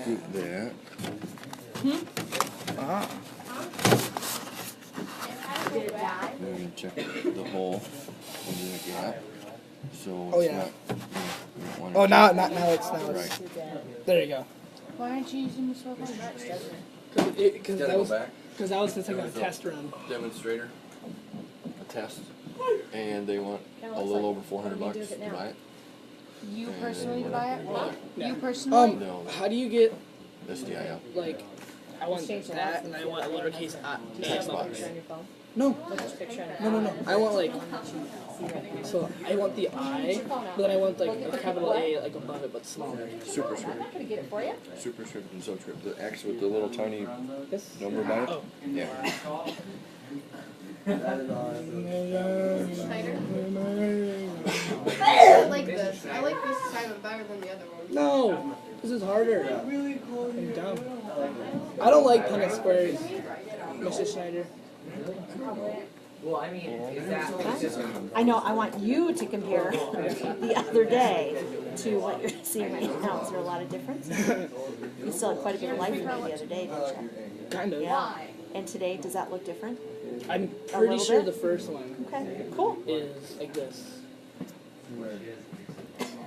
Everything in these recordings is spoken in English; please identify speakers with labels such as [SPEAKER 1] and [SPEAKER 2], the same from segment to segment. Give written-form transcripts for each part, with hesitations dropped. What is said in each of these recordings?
[SPEAKER 1] scoop that.
[SPEAKER 2] Ah.
[SPEAKER 1] And check the hole into the gap. So
[SPEAKER 2] Oh,
[SPEAKER 1] it's
[SPEAKER 2] yeah.
[SPEAKER 1] not, you don't want
[SPEAKER 2] Oh,
[SPEAKER 1] it
[SPEAKER 2] now it's
[SPEAKER 1] right.
[SPEAKER 2] There you go.
[SPEAKER 3] Why aren't you using the Swivl?
[SPEAKER 2] Because
[SPEAKER 1] Gotta
[SPEAKER 2] that
[SPEAKER 1] go
[SPEAKER 2] was
[SPEAKER 1] back.
[SPEAKER 2] because that was just like a test run.
[SPEAKER 1] Demonstrator, a test, and they want a little over $400 to buy it.
[SPEAKER 3] You
[SPEAKER 1] And
[SPEAKER 3] personally
[SPEAKER 1] we're
[SPEAKER 3] buy
[SPEAKER 1] not
[SPEAKER 3] it?
[SPEAKER 1] gonna bother.
[SPEAKER 3] You personally?
[SPEAKER 1] No,
[SPEAKER 2] How do you get
[SPEAKER 1] SDIL.
[SPEAKER 2] like? I want that, and I want a lowercase I.
[SPEAKER 1] Text box.
[SPEAKER 2] No. No. I want like. So I want the I, but then I want like a capital A like above it, but smaller.
[SPEAKER 1] Superscript. Superscript and subscript. The X with the little tiny
[SPEAKER 2] This.
[SPEAKER 1] number by it.
[SPEAKER 2] Oh.
[SPEAKER 1] Yeah.
[SPEAKER 4] I like this. I like this assignment better than the other one.
[SPEAKER 2] No, this is harder. I'm dumb. I don't like Punnett squares, Mr. Schneider.
[SPEAKER 5] Well, I mean, is that just
[SPEAKER 6] I know, I want you to compare the other day to what you're seeing right now. Is there a lot of difference? You still had quite a bit of life in you the other day, didn't you?
[SPEAKER 2] Kind of.
[SPEAKER 6] Yeah. And today, does that look different?
[SPEAKER 2] I'm pretty
[SPEAKER 6] little
[SPEAKER 2] sure
[SPEAKER 6] bit?
[SPEAKER 2] the first one
[SPEAKER 6] Okay, cool.
[SPEAKER 2] is like this.
[SPEAKER 6] Is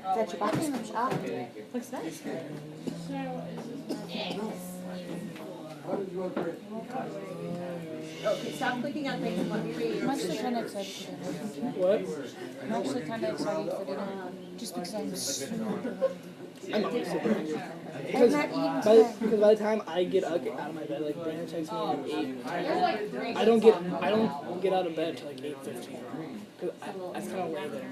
[SPEAKER 6] that your box from shop? Looks nice.
[SPEAKER 7] Okay, stop clicking on things and let me read.
[SPEAKER 3] I'm actually kind of excited for dinner.
[SPEAKER 2] What?
[SPEAKER 3] I'm actually kind of excited for dinner. Just because I'm super hungry.
[SPEAKER 2] I'm always super hungry.
[SPEAKER 3] I'm
[SPEAKER 2] Because
[SPEAKER 3] not eating
[SPEAKER 2] by
[SPEAKER 3] today.
[SPEAKER 2] the time I get out of my bed, like Brandon texts me at 8. I don't get out of bed until like 8:15. Cause I just kind of lay there.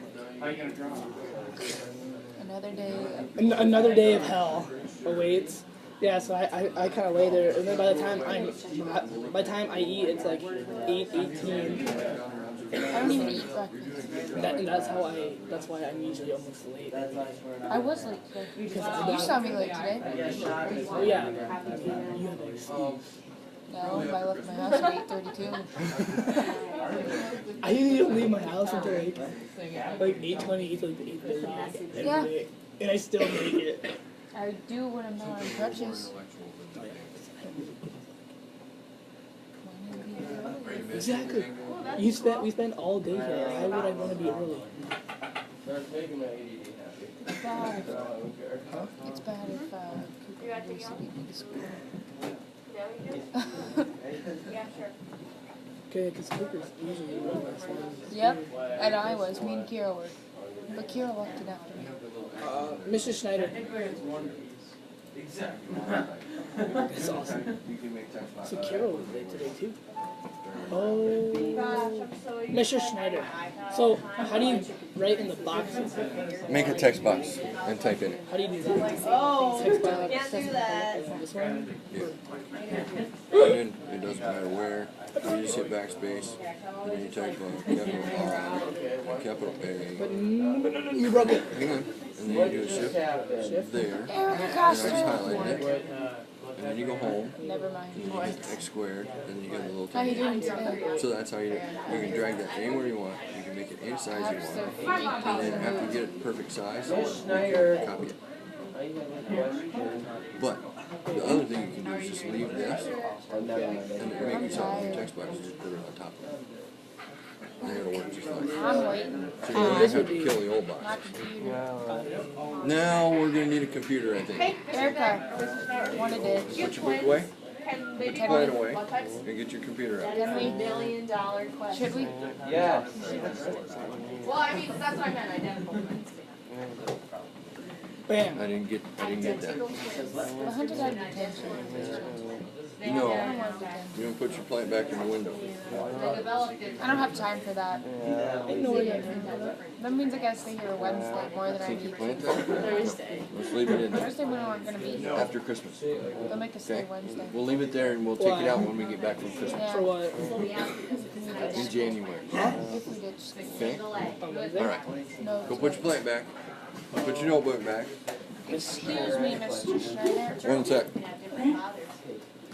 [SPEAKER 3] Another day.
[SPEAKER 2] Another day of hell awaits. Yeah, so I kind of lay there, and then by the time I eat, it's like 8:18.
[SPEAKER 3] I don't even eat breakfast.
[SPEAKER 2] And that's why I'm usually almost late.
[SPEAKER 3] I was late today. You saw me late today.
[SPEAKER 2] Oh yeah, you have an excuse.
[SPEAKER 3] No, I left my house at 8:32.
[SPEAKER 2] I usually leave my house until like 8:20 to like 8:30 every
[SPEAKER 3] Yeah.
[SPEAKER 2] day, and I still make it.
[SPEAKER 3] I do when I'm not on crutches.
[SPEAKER 2] Exactly. We spend all day here. Why would I want to be early?
[SPEAKER 3] It's bad. It's bad if Cooper goes to beat me to school.
[SPEAKER 2] Okay, because Cooper's usually one of my sons.
[SPEAKER 3] Yep, and I was. Me and Kira were. But Kira left it after me.
[SPEAKER 2] Mrs. Schneider. That's awesome. So Carol was late today too. Oh, Mr. Schneider. So how do you write in the boxes?
[SPEAKER 1] Make a text box and type in it.
[SPEAKER 2] How do you do that?
[SPEAKER 7] Oh,
[SPEAKER 2] Text box.
[SPEAKER 7] can't do that.
[SPEAKER 2] This one?
[SPEAKER 1] Yeah. And then it doesn't matter where. You just hit backspace, and then you type capital R, capital A.
[SPEAKER 2] But no, you broke it.
[SPEAKER 1] Hang on. And then you do a shift there.
[SPEAKER 3] Erica
[SPEAKER 1] And I just
[SPEAKER 3] Costa.
[SPEAKER 1] highlighted it. And then you go home.
[SPEAKER 3] Never mind.
[SPEAKER 1] And then you hit X squared. And then you get a little
[SPEAKER 3] How you
[SPEAKER 1] tiny.
[SPEAKER 3] doing today?
[SPEAKER 1] So that's how you can drag that anywhere you want. You can make it any size you want. And then after you get it perfect size, you can copy it. But the other thing you can do is just leave this and then make yourself a text box and just put it on top of it. And it'll work just fine.
[SPEAKER 3] I'm waiting.
[SPEAKER 1] So you don't have to kill the old
[SPEAKER 3] My
[SPEAKER 1] box.
[SPEAKER 3] computer.
[SPEAKER 1] Now we're going to need a computer, I think.
[SPEAKER 3] Erica wanted it.
[SPEAKER 1] Put your book away,
[SPEAKER 7] Can
[SPEAKER 1] put
[SPEAKER 7] we
[SPEAKER 1] your plan away, and get your computer out.
[SPEAKER 3] Can we?
[SPEAKER 7] $1 billion question?
[SPEAKER 3] Should we?
[SPEAKER 5] Yes.
[SPEAKER 7] Well, I mean, that's what I meant, identical.
[SPEAKER 2] Bam.
[SPEAKER 1] I didn't get that.
[SPEAKER 3] 100 out of 10.
[SPEAKER 1] You know, you don't put your plant back in the window.
[SPEAKER 7] They developed it.
[SPEAKER 3] I don't have time for that.
[SPEAKER 2] I know it.
[SPEAKER 3] That means I gotta stay here Wednesday more than I
[SPEAKER 1] Take your
[SPEAKER 3] need
[SPEAKER 1] plant
[SPEAKER 3] to.
[SPEAKER 1] out. Let's leave it in there
[SPEAKER 3] Thursday we aren't gonna be here.
[SPEAKER 1] after Christmas.
[SPEAKER 3] They'll make us stay
[SPEAKER 1] Okay?
[SPEAKER 3] Wednesday.
[SPEAKER 1] We'll leave it there and we'll take it out when we get back from Christmas
[SPEAKER 2] For what?
[SPEAKER 1] in January.
[SPEAKER 3] If we did just
[SPEAKER 1] Okay? All
[SPEAKER 2] Wednesday?
[SPEAKER 1] right.
[SPEAKER 3] no.
[SPEAKER 1] Go put your plant back. Put your notebook back.
[SPEAKER 3] Excuse me, Mr. Schneider.
[SPEAKER 1] 1 sec.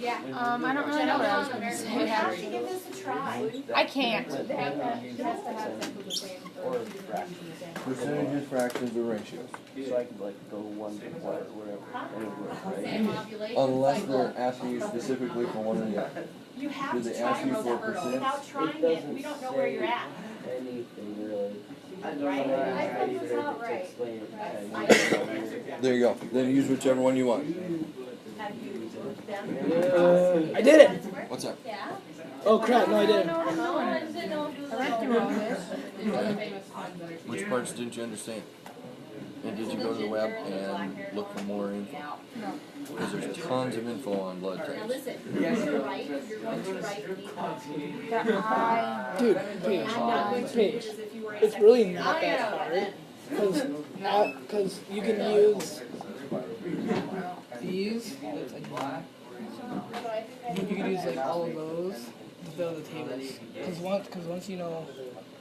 [SPEAKER 7] Yeah.
[SPEAKER 3] I don't really know what I was going to
[SPEAKER 7] We have to
[SPEAKER 3] say.
[SPEAKER 7] give this a try.
[SPEAKER 3] I can't.
[SPEAKER 7] They have to, it has to have them the same, or two different the same.
[SPEAKER 1] Percentages, fractions, or ratios.
[SPEAKER 8] So I could like go 1 to what or whatever. Anywhere,
[SPEAKER 7] Same
[SPEAKER 8] right?
[SPEAKER 7] ovulation
[SPEAKER 1] Unless
[SPEAKER 7] cycle.
[SPEAKER 1] they're asking you specifically for one or the other.
[SPEAKER 7] You have
[SPEAKER 1] Did
[SPEAKER 7] to
[SPEAKER 1] they
[SPEAKER 7] try
[SPEAKER 1] ask you
[SPEAKER 7] Rosa
[SPEAKER 1] for
[SPEAKER 7] Hurdle.
[SPEAKER 1] percent?
[SPEAKER 7] Without trying it, we don't know where you're at.
[SPEAKER 8] Anything really.
[SPEAKER 7] Right? I filled this out right.
[SPEAKER 8] Explain it.
[SPEAKER 1] There you go. Then use whichever one you want.
[SPEAKER 7] Have you looked them?
[SPEAKER 2] I did it.
[SPEAKER 1] What's that?
[SPEAKER 7] Yeah.
[SPEAKER 2] Oh crap! No, I didn't.
[SPEAKER 7] No, I just didn't know if it was
[SPEAKER 3] I read through all this.
[SPEAKER 1] Which parts didn't you understand? And did you go to the web and look for more info?
[SPEAKER 3] No.
[SPEAKER 1] Because there's tons of info on blood
[SPEAKER 7] Now
[SPEAKER 1] types.
[SPEAKER 7] listen, you're going to write the
[SPEAKER 3] That
[SPEAKER 2] Dude,
[SPEAKER 7] I'm
[SPEAKER 2] Paige,
[SPEAKER 7] not going to do
[SPEAKER 2] Paige.
[SPEAKER 7] it as if you were a
[SPEAKER 2] It's
[SPEAKER 7] second
[SPEAKER 2] really
[SPEAKER 7] grader.
[SPEAKER 2] not that hard. Because you can use these. You can use like all of those to fill the tables. Because once you know,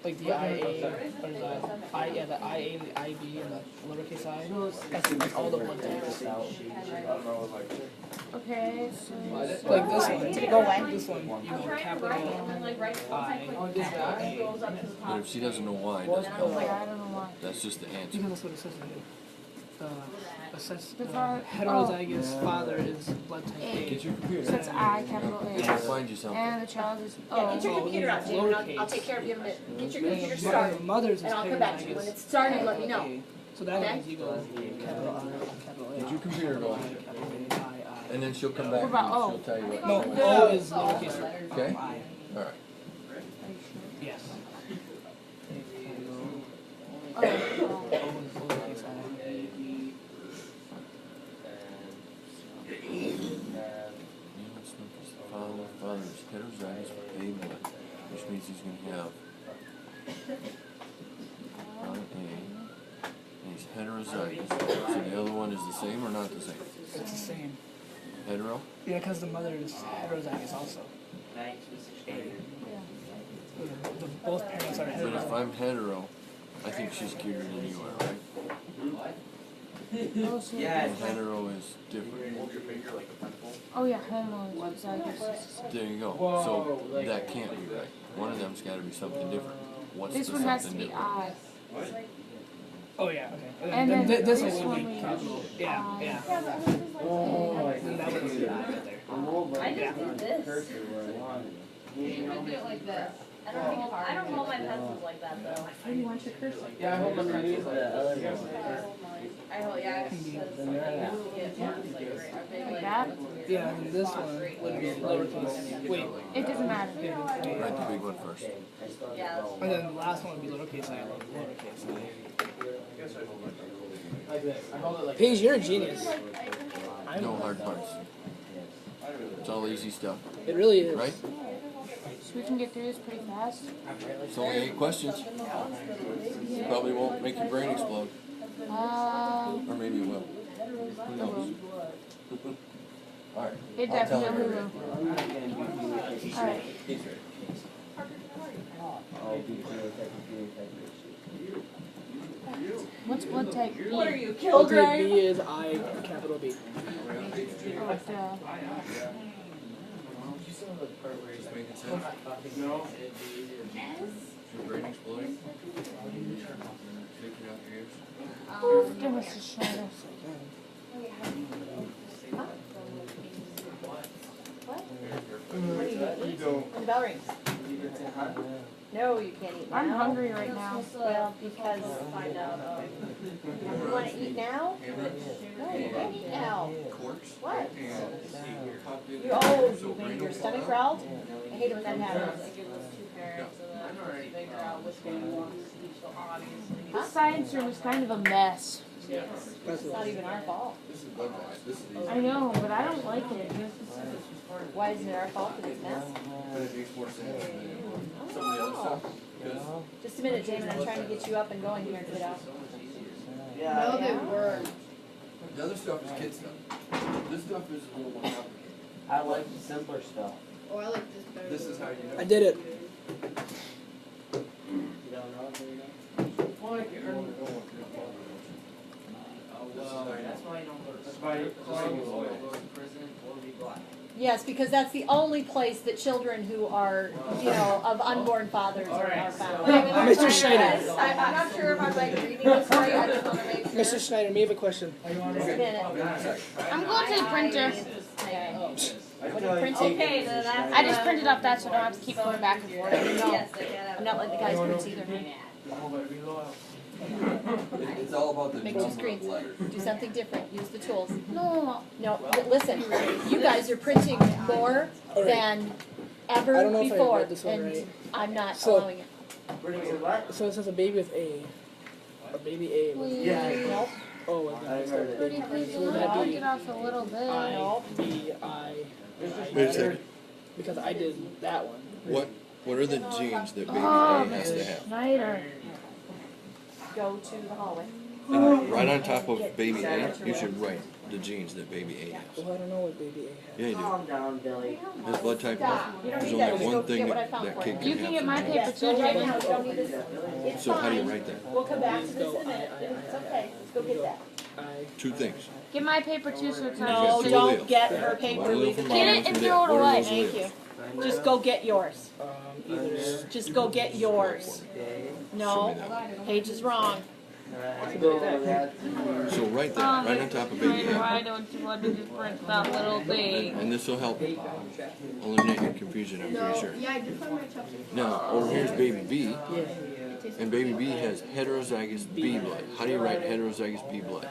[SPEAKER 2] like the IA or the IA and the IB and the lowercase I, that's all the blood types.
[SPEAKER 3] Okay, so.
[SPEAKER 2] Like this one.
[SPEAKER 3] Did it go away?
[SPEAKER 2] This one, you know, capital
[SPEAKER 7] And like right
[SPEAKER 2] I.
[SPEAKER 7] goes up to the
[SPEAKER 1] But
[SPEAKER 7] top.
[SPEAKER 1] if she doesn't know why, it doesn't
[SPEAKER 3] Yeah,
[SPEAKER 1] help.
[SPEAKER 3] I don't know why.
[SPEAKER 1] That's just the answer.
[SPEAKER 2] Because that's what it says in here.
[SPEAKER 3] The fa-
[SPEAKER 2] Heterozygous father is blood type A.
[SPEAKER 1] Get your computer.
[SPEAKER 3] So it's I, capital
[SPEAKER 1] And you'll
[SPEAKER 3] A.
[SPEAKER 1] find you something.
[SPEAKER 3] And the child is
[SPEAKER 7] Yeah, get your
[SPEAKER 3] O.
[SPEAKER 7] computer out, Jane, and I'll take care of you in a minute. Get your computer
[SPEAKER 2] And
[SPEAKER 7] started,
[SPEAKER 2] the mother's is
[SPEAKER 7] and I'll come back to you. When
[SPEAKER 2] heterozygous
[SPEAKER 7] it's started, let me know.
[SPEAKER 2] A. So that
[SPEAKER 7] Okay?
[SPEAKER 2] means you go capital I, capital A.
[SPEAKER 1] Get your computer going.
[SPEAKER 2] Capital A, I.
[SPEAKER 1] And then she'll come back and
[SPEAKER 3] What about O?
[SPEAKER 1] she'll tell you what.
[SPEAKER 2] No, O is lowercase
[SPEAKER 1] Okay?
[SPEAKER 2] I.
[SPEAKER 1] Alright.
[SPEAKER 2] Yes.
[SPEAKER 3] Oh,
[SPEAKER 2] O is lowercase I.
[SPEAKER 1] Father's heterozygous for A blood, which means he's going to have I A, and he's heterozygous. So the other one is the same or not the same?
[SPEAKER 2] It's the same.
[SPEAKER 1] Hetero?
[SPEAKER 2] Yeah, because the mother is heterozygous also. Both parents are
[SPEAKER 1] But if
[SPEAKER 2] heterozygous.
[SPEAKER 1] I'm hetero, I think she's cuter than you are, right? And hetero is different.
[SPEAKER 3] oh yeah, homozygous.
[SPEAKER 1] There you go. So that can't be right. One of them's got to be something different. What's
[SPEAKER 3] This
[SPEAKER 1] the
[SPEAKER 3] one has to
[SPEAKER 1] something
[SPEAKER 3] be
[SPEAKER 1] different?
[SPEAKER 3] I.
[SPEAKER 2] Oh yeah, okay.
[SPEAKER 3] And then
[SPEAKER 2] this
[SPEAKER 3] this
[SPEAKER 2] one would
[SPEAKER 3] one
[SPEAKER 2] be
[SPEAKER 3] we
[SPEAKER 2] capital. Yeah,
[SPEAKER 3] I.
[SPEAKER 2] yeah.
[SPEAKER 8] Oh,
[SPEAKER 2] Then that would be right there.
[SPEAKER 7] I just did this.
[SPEAKER 8] cursor where I wanted it.
[SPEAKER 7] You would do it like this. I don't hold my pencils like that though.
[SPEAKER 2] How do you want your cursor?
[SPEAKER 8] Yeah, I hope I'm not using the other one.
[SPEAKER 7] I hold, yeah, it's just like, I have to get ones like, a big like.
[SPEAKER 3] That?
[SPEAKER 2] Yeah, and this one would be lowercase. Wait,
[SPEAKER 3] It doesn't matter.
[SPEAKER 1] Write the big one first.
[SPEAKER 7] Yeah.
[SPEAKER 2] and then the last one would be lowercase I, lowercase I. Paige, you're a genius.
[SPEAKER 1] No hard parts. It's all easy stuff,
[SPEAKER 2] It really is.
[SPEAKER 1] right?
[SPEAKER 3] So we can get through this pretty fast.
[SPEAKER 1] It's only 8 questions. Probably won't make your brain explode. Or maybe it will. Who knows? Alright.
[SPEAKER 3] It
[SPEAKER 1] I'll tell
[SPEAKER 3] definitely
[SPEAKER 1] her.
[SPEAKER 3] will. Alright.
[SPEAKER 8] I'll be clear with that computer type issue.
[SPEAKER 3] What's blood type B?
[SPEAKER 7] What are you,
[SPEAKER 2] Blood type
[SPEAKER 7] Kilgrave?
[SPEAKER 2] B is I, capital B.
[SPEAKER 3] Oh, duh.
[SPEAKER 1] Just making sense. Is your brain exploding? Shaking out your ears?
[SPEAKER 3] Give us a shot.
[SPEAKER 6] When the bell rings. No, you can't eat now.
[SPEAKER 3] I'm hungry right now.
[SPEAKER 6] Well, because you want to eat now? No, you can't eat now.
[SPEAKER 1] Corks?
[SPEAKER 6] What?
[SPEAKER 1] And
[SPEAKER 6] You, oh, you made your stomach growled? I hate it when that happens.
[SPEAKER 3] This science room is kind of a mess.
[SPEAKER 6] It's not even our fault.
[SPEAKER 1] This is blood test. This is easy.
[SPEAKER 3] I know, but I don't like it.
[SPEAKER 6] Why isn't it our fault that it's mess?
[SPEAKER 1] But it makes more sense than some of the other stuff. Because
[SPEAKER 6] Just a minute, Damon, I'm trying to get you up and going here, kiddo.
[SPEAKER 4] No, they weren't.
[SPEAKER 1] the other stuff is kid stuff. This stuff is a little more complicated.
[SPEAKER 8] I like the simpler stuff.
[SPEAKER 4] Oh, I like this better.
[SPEAKER 1] This is how you know.
[SPEAKER 2] I did it.
[SPEAKER 8] You don't know?
[SPEAKER 1] This is how you know.
[SPEAKER 5] That's why I don't go to school.
[SPEAKER 6] Yes, because that's the only place that children who are, of unborn fathers are found.
[SPEAKER 2] Mr. Schneider.
[SPEAKER 4] I'm not sure if I'm like reading this right. I just want to make sure.
[SPEAKER 2] Mr. Schneider, me have a question.
[SPEAKER 6] Just a minute.
[SPEAKER 7] I'm going to the printer.
[SPEAKER 6] Okay, then that's.
[SPEAKER 7] I just printed off that so I don't have to keep going back and forth.
[SPEAKER 6] I'm not like the guys prints either.
[SPEAKER 1] It's all about the
[SPEAKER 6] Make two
[SPEAKER 1] number of
[SPEAKER 6] screens.
[SPEAKER 1] letters.
[SPEAKER 6] Do something different. Use the tools.
[SPEAKER 7] No.
[SPEAKER 6] No, listen, you guys are printing more than
[SPEAKER 2] I
[SPEAKER 6] ever
[SPEAKER 2] don't know if I
[SPEAKER 6] before,
[SPEAKER 2] read this one
[SPEAKER 6] and
[SPEAKER 2] right.
[SPEAKER 6] I'm not
[SPEAKER 2] So-
[SPEAKER 6] allowing it.
[SPEAKER 2] So it says a baby with A. A baby A with
[SPEAKER 6] Nope.
[SPEAKER 2] O with
[SPEAKER 8] I heard it.
[SPEAKER 7] Pretty please,
[SPEAKER 2] So would that
[SPEAKER 7] I'll
[SPEAKER 2] be
[SPEAKER 7] get off a little bit.
[SPEAKER 2] I, B, I.
[SPEAKER 1] Wait a second.
[SPEAKER 2] Because I did that one.
[SPEAKER 1] What are the genes that baby
[SPEAKER 7] Oh,
[SPEAKER 1] A has to have?
[SPEAKER 7] Schneider.
[SPEAKER 6] Go to the hallway.
[SPEAKER 1] Right on top of baby A, you should write the genes that baby A has.
[SPEAKER 2] Well, I don't know what baby A has.
[SPEAKER 1] Yeah, you
[SPEAKER 8] Calm down, Billy.
[SPEAKER 1] do. His blood type,
[SPEAKER 6] You don't
[SPEAKER 1] there's
[SPEAKER 6] need
[SPEAKER 1] only
[SPEAKER 6] that. Just
[SPEAKER 1] one
[SPEAKER 6] go
[SPEAKER 1] thing
[SPEAKER 6] get what I
[SPEAKER 1] that
[SPEAKER 6] found
[SPEAKER 1] that
[SPEAKER 6] for
[SPEAKER 1] kid
[SPEAKER 6] you.
[SPEAKER 1] can
[SPEAKER 7] You can
[SPEAKER 1] have
[SPEAKER 7] get
[SPEAKER 1] from
[SPEAKER 7] my
[SPEAKER 1] that.
[SPEAKER 7] paper too,
[SPEAKER 6] Right now,
[SPEAKER 7] Jamie.
[SPEAKER 6] you don't need this. It's
[SPEAKER 1] So how do you
[SPEAKER 6] fine.
[SPEAKER 1] write that?
[SPEAKER 6] We'll come back to this in a minute. It's okay. Let's go get that.
[SPEAKER 2] I.
[SPEAKER 1] Two things.
[SPEAKER 7] Get my paper too so it's
[SPEAKER 1] got
[SPEAKER 6] No,
[SPEAKER 1] two
[SPEAKER 6] don't
[SPEAKER 1] alleles.
[SPEAKER 6] get her paper.
[SPEAKER 1] One allele
[SPEAKER 6] Leave
[SPEAKER 1] from
[SPEAKER 6] it
[SPEAKER 1] mom,
[SPEAKER 7] Get
[SPEAKER 6] there.
[SPEAKER 7] it
[SPEAKER 1] one from
[SPEAKER 7] and
[SPEAKER 1] dad.
[SPEAKER 7] throw it
[SPEAKER 1] What are
[SPEAKER 7] away.
[SPEAKER 1] those
[SPEAKER 6] Thank
[SPEAKER 1] alleles?
[SPEAKER 6] you. Just go get yours.
[SPEAKER 2] Either.
[SPEAKER 6] Just go get yours. No, Paige is wrong.
[SPEAKER 1] So write that right on top of baby
[SPEAKER 7] Schneider,
[SPEAKER 1] A.
[SPEAKER 7] why don't you want to just print that little thing?
[SPEAKER 1] And this will help eliminate your confusion, I'm pretty sure.
[SPEAKER 4] Yeah, I did find my chopsticks.
[SPEAKER 1] Now, over here's baby B, and baby B has heterozygous B blood. How do you write heterozygous B blood?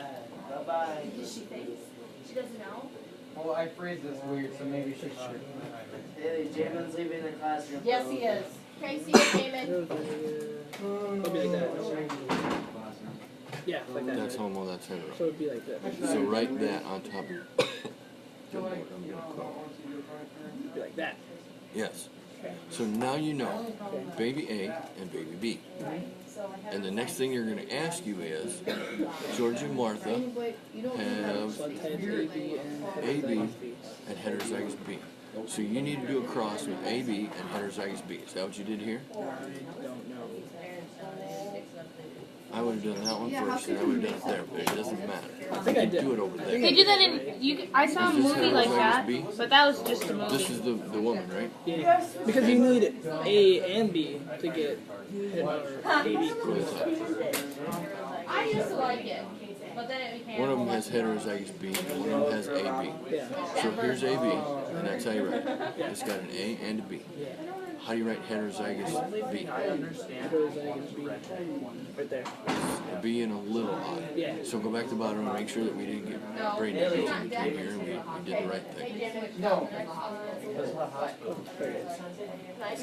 [SPEAKER 5] Well, I phrased this weird, so maybe she should.
[SPEAKER 8] Hey, Jamin's leaving the classroom.
[SPEAKER 6] Yes, he is.
[SPEAKER 4] Okay, see you, Damon.
[SPEAKER 2] It'll be like that. Yeah, like that.
[SPEAKER 1] That's homo, that's hetero.
[SPEAKER 2] So it'd be like that.
[SPEAKER 1] So write that on top of. Good Lord, I'm gonna cry.
[SPEAKER 2] It'd be like that.
[SPEAKER 1] Yes. So now you know baby A and baby B. And the next thing you're going to ask you is, George and Martha
[SPEAKER 4] Wait, you don't
[SPEAKER 1] have
[SPEAKER 2] Blood types AB and
[SPEAKER 1] AB and heterozygous B. So you need to do a cross with AB and heterozygous B. Is that what you did here?
[SPEAKER 2] I don't know.
[SPEAKER 1] I would have done that one first, and I would have done it there, but it doesn't matter.
[SPEAKER 2] I think I did.
[SPEAKER 1] Do it over there.
[SPEAKER 7] They do that in. I saw a
[SPEAKER 1] Is this
[SPEAKER 7] movie like that,
[SPEAKER 1] heterozygous B?
[SPEAKER 7] but that was just a movie.
[SPEAKER 1] This is the woman, right?
[SPEAKER 2] Yeah. Because you need A and B to get hit or AB.
[SPEAKER 1] Go ahead.
[SPEAKER 6] I used to like it, but then it became.
[SPEAKER 1] One of them has heterozygous B, and one of them has AB.
[SPEAKER 2] Yeah.
[SPEAKER 1] So here's AB, and that's how you write it. It's got an A and a B. How do you write heterozygous B?
[SPEAKER 2] Heterozygous B. Right there.
[SPEAKER 1] A B and a little I.
[SPEAKER 2] Yeah.
[SPEAKER 1] So go back to the bottom and make sure that we didn't get brain damage in between here, and we did the right thing.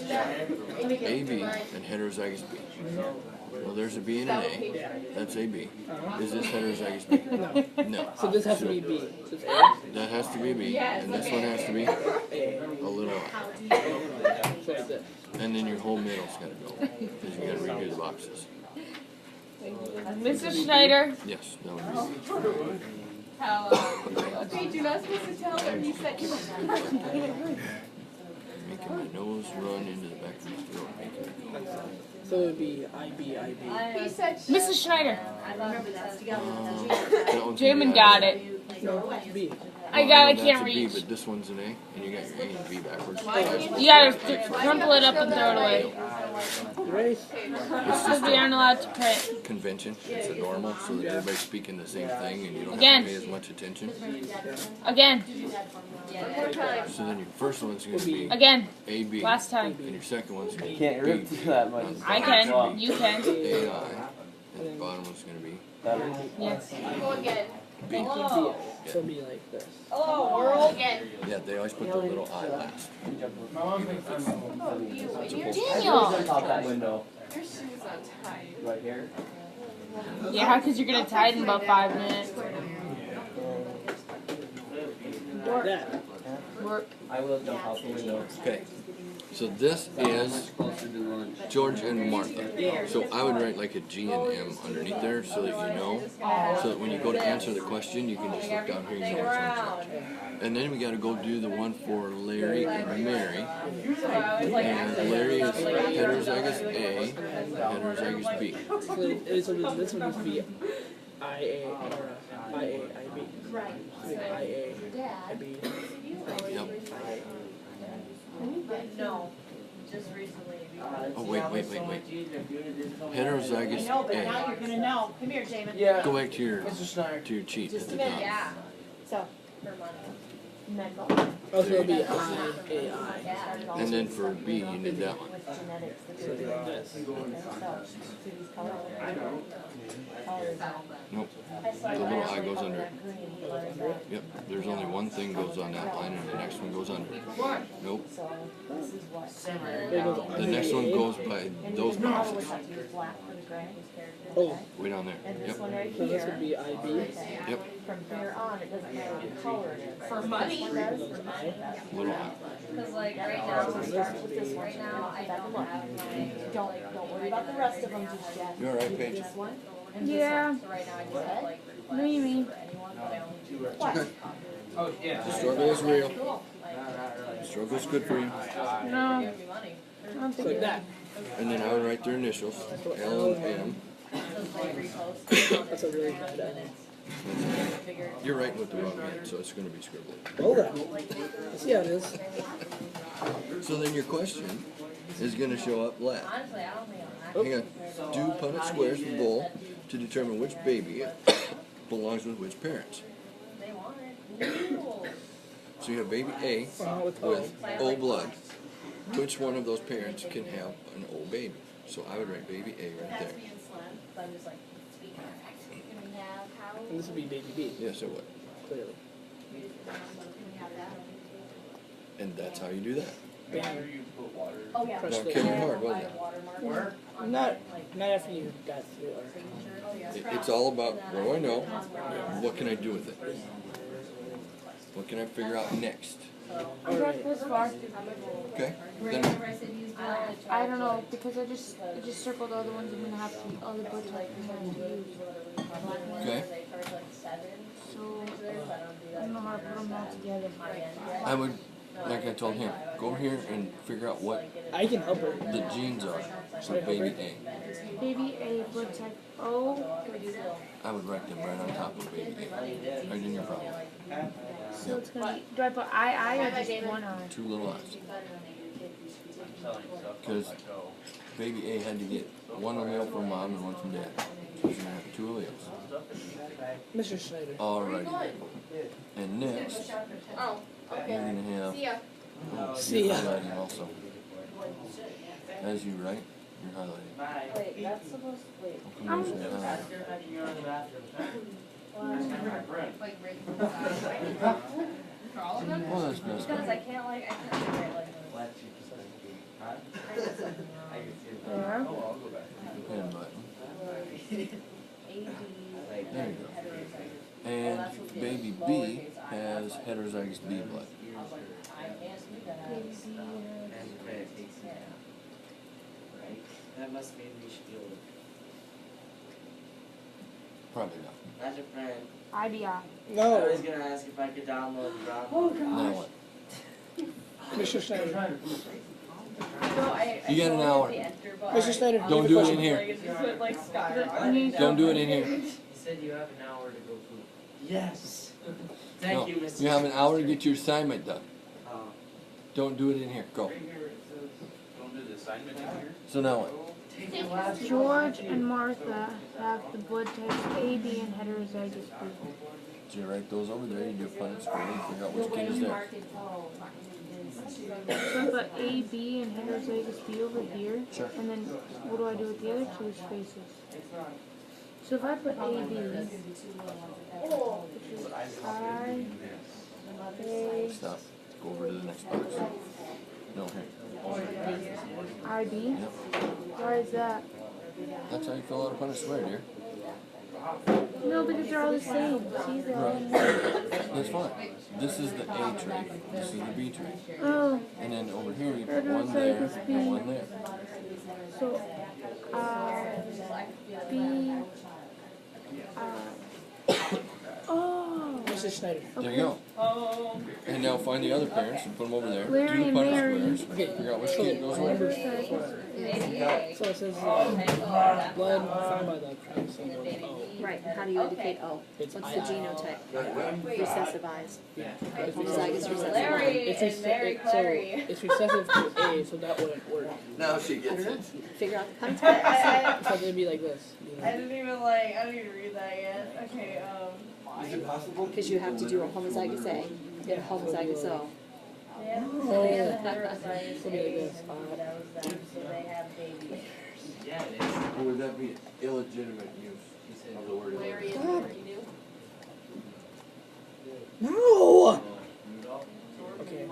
[SPEAKER 1] AB and heterozygous B. Well, there's a B and an A. That's AB. Is this heterozygous B? No.
[SPEAKER 2] So this has to be B. So it's A.
[SPEAKER 1] That has to be B, and this one has to be a little I.
[SPEAKER 2] So like this.
[SPEAKER 1] And then your whole middle's gotta go, because you gotta redo the boxes.
[SPEAKER 7] Mrs. Schneider.
[SPEAKER 1] Yes, that would be.
[SPEAKER 4] Paige, you're not supposed to tell her he said you
[SPEAKER 1] Making my nose run into the back of my throat, making it go.
[SPEAKER 2] So it would be IB, IB.
[SPEAKER 4] He said
[SPEAKER 7] Mrs. Schneider.
[SPEAKER 1] That one's gonna
[SPEAKER 7] Jamin
[SPEAKER 1] be
[SPEAKER 7] got
[SPEAKER 1] I.
[SPEAKER 7] it.
[SPEAKER 2] No, B.
[SPEAKER 7] I
[SPEAKER 1] Well,
[SPEAKER 7] got. I
[SPEAKER 1] know
[SPEAKER 7] can't
[SPEAKER 1] that's a B,
[SPEAKER 7] reach.
[SPEAKER 1] but this one's an A, and you got your A and B backwards.
[SPEAKER 7] You gotta crumple it up and throw it away.
[SPEAKER 2] Erase.
[SPEAKER 7] Because we aren't allowed to print.
[SPEAKER 1] Convention, it's a normal, so that everybody's speaking the same thing, and you don't
[SPEAKER 7] Again.
[SPEAKER 1] have to pay as much attention.
[SPEAKER 7] Again.
[SPEAKER 1] So then your first one's gonna be
[SPEAKER 7] Again.
[SPEAKER 1] A, B,
[SPEAKER 7] Last time.
[SPEAKER 1] and your second one's gonna be
[SPEAKER 8] Can't
[SPEAKER 1] B,
[SPEAKER 8] rip through that much.
[SPEAKER 7] I can. You can.
[SPEAKER 1] A, I, and the bottom one's gonna be
[SPEAKER 7] Yes.
[SPEAKER 4] go again.
[SPEAKER 1] B.
[SPEAKER 2] So it'll be like this.
[SPEAKER 6] Hello, world.
[SPEAKER 4] Again.
[SPEAKER 1] Yeah, they always put the little I last.
[SPEAKER 7] Daniel.
[SPEAKER 8] Top that window.
[SPEAKER 4] Your shoes untied.
[SPEAKER 8] Right here.
[SPEAKER 7] Yeah, because you're gonna tie it in about 5 minutes.
[SPEAKER 2] That.
[SPEAKER 7] Work.
[SPEAKER 8] I will jump out the window.
[SPEAKER 1] Okay, so this is
[SPEAKER 8] Closer to lunch.
[SPEAKER 1] George and Martha. So I would write like a G and M underneath there so that you know, so that when you go to answer the question, you can just look down here, you know what's on George. And then we gotta go do the one for Larry and Mary. And Larry is heterozygous A, heterozygous B.
[SPEAKER 2] So this one needs to be IA or IA, IB. IA, IB.
[SPEAKER 1] Yep.
[SPEAKER 5] No, just recently.
[SPEAKER 1] Oh, wait. Heterozygous
[SPEAKER 7] No, but now
[SPEAKER 1] A.
[SPEAKER 7] you're gonna know. Come here, Jamin.
[SPEAKER 2] Yeah.
[SPEAKER 1] Go back to your
[SPEAKER 2] Mr. Schneider.
[SPEAKER 1] cheat at
[SPEAKER 7] Just
[SPEAKER 1] the
[SPEAKER 7] a minute.
[SPEAKER 1] top.
[SPEAKER 5] Yeah,
[SPEAKER 6] So,
[SPEAKER 5] for money.
[SPEAKER 6] mental.
[SPEAKER 2] Oh, so it'll be IAI.
[SPEAKER 1] And then for B, you need that one.
[SPEAKER 6] With genetics, the
[SPEAKER 2] So it'll be like this.
[SPEAKER 6] so, see these colors? Colors.
[SPEAKER 1] Nope. The little I goes under it. Yep. There's only one thing goes on that line, and the next one goes under it. Nope.
[SPEAKER 6] So, this is what.
[SPEAKER 2] There goes
[SPEAKER 1] The next one goes by those
[SPEAKER 6] No,
[SPEAKER 1] boxes.
[SPEAKER 6] we have to use black for the gray.
[SPEAKER 2] Oh,
[SPEAKER 1] Way down there.
[SPEAKER 6] And this
[SPEAKER 1] Yep.
[SPEAKER 6] one right
[SPEAKER 2] so this would
[SPEAKER 6] here.
[SPEAKER 2] be IB.
[SPEAKER 1] Yep.
[SPEAKER 6] From here on, it doesn't matter what color it is.
[SPEAKER 5] For money?
[SPEAKER 6] This one does, for money.
[SPEAKER 1] Little I.
[SPEAKER 5] Cause like right
[SPEAKER 6] So
[SPEAKER 5] now,
[SPEAKER 6] start with this one.
[SPEAKER 5] right now, I
[SPEAKER 6] Back and
[SPEAKER 5] don't
[SPEAKER 6] look.
[SPEAKER 5] have my.
[SPEAKER 6] Don't worry about the rest of them just yet.
[SPEAKER 1] You all right, Paige?
[SPEAKER 6] This one and this
[SPEAKER 7] Yeah,
[SPEAKER 6] one.
[SPEAKER 5] So right now, I just have like
[SPEAKER 7] maybe.
[SPEAKER 5] for anyone, but I only do.
[SPEAKER 6] What?
[SPEAKER 1] The struggle is real. The struggle's good for you.
[SPEAKER 7] No,
[SPEAKER 5] Give me money.
[SPEAKER 7] I don't
[SPEAKER 2] So
[SPEAKER 7] think
[SPEAKER 2] like
[SPEAKER 7] it
[SPEAKER 2] that.
[SPEAKER 1] And then I would write their initials, L and M.
[SPEAKER 2] That's a really bad idea.
[SPEAKER 1] You're writing with the wrong hand, so it's going to be scribbled.
[SPEAKER 2] Hold on. Let's see how it is.
[SPEAKER 1] So then your question is going to show up last.
[SPEAKER 5] Honestly, I don't think I'm
[SPEAKER 1] Hang on. Do Punnett squares with bowl to determine which baby belongs with which parents.
[SPEAKER 5] They want it. Ooh.
[SPEAKER 1] So you have baby A
[SPEAKER 2] With
[SPEAKER 1] with O blood. Which one of those parents can have an O baby? So I would write baby A right there.
[SPEAKER 5] So I'm just like speaking. Can we have how?
[SPEAKER 2] And this would be baby B,
[SPEAKER 1] Yes, it would.
[SPEAKER 2] clearly.
[SPEAKER 5] Can we have that?
[SPEAKER 1] And that's how you do that.
[SPEAKER 2] Bam.
[SPEAKER 5] Oh yeah.
[SPEAKER 2] Press
[SPEAKER 1] Don't
[SPEAKER 2] the-
[SPEAKER 1] kill your heart, was it?
[SPEAKER 5] Watermark.
[SPEAKER 2] Not after you got through our.
[SPEAKER 5] Oh yeah.
[SPEAKER 1] It's all about what do I know? What can I do with it? What can I figure out next?
[SPEAKER 7] I got this far.
[SPEAKER 1] Okay? Then
[SPEAKER 7] I don't know because I just circled all the ones I'm gonna have to all the books like I'm to use.
[SPEAKER 1] okay.
[SPEAKER 7] So I don't know how to put them all together.
[SPEAKER 1] I would, like I told him, go over here and figure out what
[SPEAKER 2] I can help her.
[SPEAKER 1] the genes are. So baby A.
[SPEAKER 7] Baby A blood type O.
[SPEAKER 1] I would write them right on top of baby A. Right in your problem.
[SPEAKER 7] So it's gonna be. Do I put II or just one I?
[SPEAKER 1] Two little eyes. Because baby A had to get one allele from mom and one from dad. So he's going to have two alleles.
[SPEAKER 2] Mr. Schneider.
[SPEAKER 1] Alrighty. And next,
[SPEAKER 4] Oh,
[SPEAKER 1] you're
[SPEAKER 4] okay.
[SPEAKER 1] going to have
[SPEAKER 4] See ya.
[SPEAKER 2] See ya.
[SPEAKER 1] highlighting also. As you write, you're highlighting.
[SPEAKER 6] Wait, that's supposed to, wait.
[SPEAKER 1] How come yours is highlighted?
[SPEAKER 5] Like right from the side. For all of them?
[SPEAKER 1] Well, that's best.
[SPEAKER 5] Because I can't like, I can't figure it like.
[SPEAKER 7] There.
[SPEAKER 1] Pen button.
[SPEAKER 5] AD.
[SPEAKER 1] There you go. And baby B has heterozygous B blood.
[SPEAKER 8] That must mean we should be able to.
[SPEAKER 1] Probably not.
[SPEAKER 8] That's a friend.
[SPEAKER 7] IBI.
[SPEAKER 8] I
[SPEAKER 2] No,
[SPEAKER 8] was gonna ask if I could download the ROM.
[SPEAKER 7] Oh
[SPEAKER 1] Now what?
[SPEAKER 2] Mr. Schneider.
[SPEAKER 5] No, I
[SPEAKER 1] You got an hour.
[SPEAKER 2] Mr. Schneider,
[SPEAKER 1] Don't
[SPEAKER 2] you
[SPEAKER 1] do
[SPEAKER 2] have a
[SPEAKER 1] it in
[SPEAKER 2] question.
[SPEAKER 1] here.
[SPEAKER 5] Like, it's just like Skyrim.
[SPEAKER 1] Don't do it in here.
[SPEAKER 8] He said you have an hour to go poop. Yes. Thank
[SPEAKER 1] No,
[SPEAKER 8] you, Mr.
[SPEAKER 1] you have an hour to get your assignment done.
[SPEAKER 8] Oh.
[SPEAKER 1] Don't do it in here. Go.
[SPEAKER 9] Don't do the assignment in here?
[SPEAKER 1] So now what?
[SPEAKER 7] George and Martha have the blood types AB and heterozygous B.
[SPEAKER 1] So you write those over there, you do a Punnett square, and figure out which kid is there.
[SPEAKER 7] So I put AB and heterozygous B over here.
[SPEAKER 1] Sure.
[SPEAKER 7] And then what do I do with the other two spaces? So if I put AB, which is I, A,
[SPEAKER 1] Stop. Go over to the next box. No, here.
[SPEAKER 7] IB.
[SPEAKER 1] Yep.
[SPEAKER 7] Why is that?
[SPEAKER 1] That's how you fill out a Punnett square, dear.
[SPEAKER 7] No, because they're all the same. See, they're all in
[SPEAKER 1] Right. That's fine. This is the A tray. This is the B tray.
[SPEAKER 7] Oh,
[SPEAKER 1] And then over here, you put one there and one there.
[SPEAKER 7] so B. Oh.
[SPEAKER 2] Mrs. Schneider.
[SPEAKER 1] There you go. And now find the other parents and put them over there.
[SPEAKER 7] Larry
[SPEAKER 1] Do the
[SPEAKER 7] and
[SPEAKER 1] Punnett
[SPEAKER 7] Mary.
[SPEAKER 1] squares. Figure out which kid goes where.
[SPEAKER 2] Number 4. So it says blood found by the crime scene was O.
[SPEAKER 6] Right, and how do you indicate O?
[SPEAKER 2] It's
[SPEAKER 6] What's the
[SPEAKER 2] II.
[SPEAKER 6] genotype? Recessive eyes.
[SPEAKER 2] Yeah.
[SPEAKER 6] Homozygous recessive.
[SPEAKER 2] It's recessive to A, so that wouldn't work.
[SPEAKER 1] Now she gets it.
[SPEAKER 6] Figure out the context.
[SPEAKER 2] So it'd be like this. You know.
[SPEAKER 4] I didn't even read that yet. Okay,
[SPEAKER 8] Is it possible?
[SPEAKER 6] Because you have to do a homozygous A and a homozygous O.
[SPEAKER 2] Oh, yeah. So it'd be like this.
[SPEAKER 1] Or would that be illegitimate use of the word illegitimate?
[SPEAKER 2] No! Okay.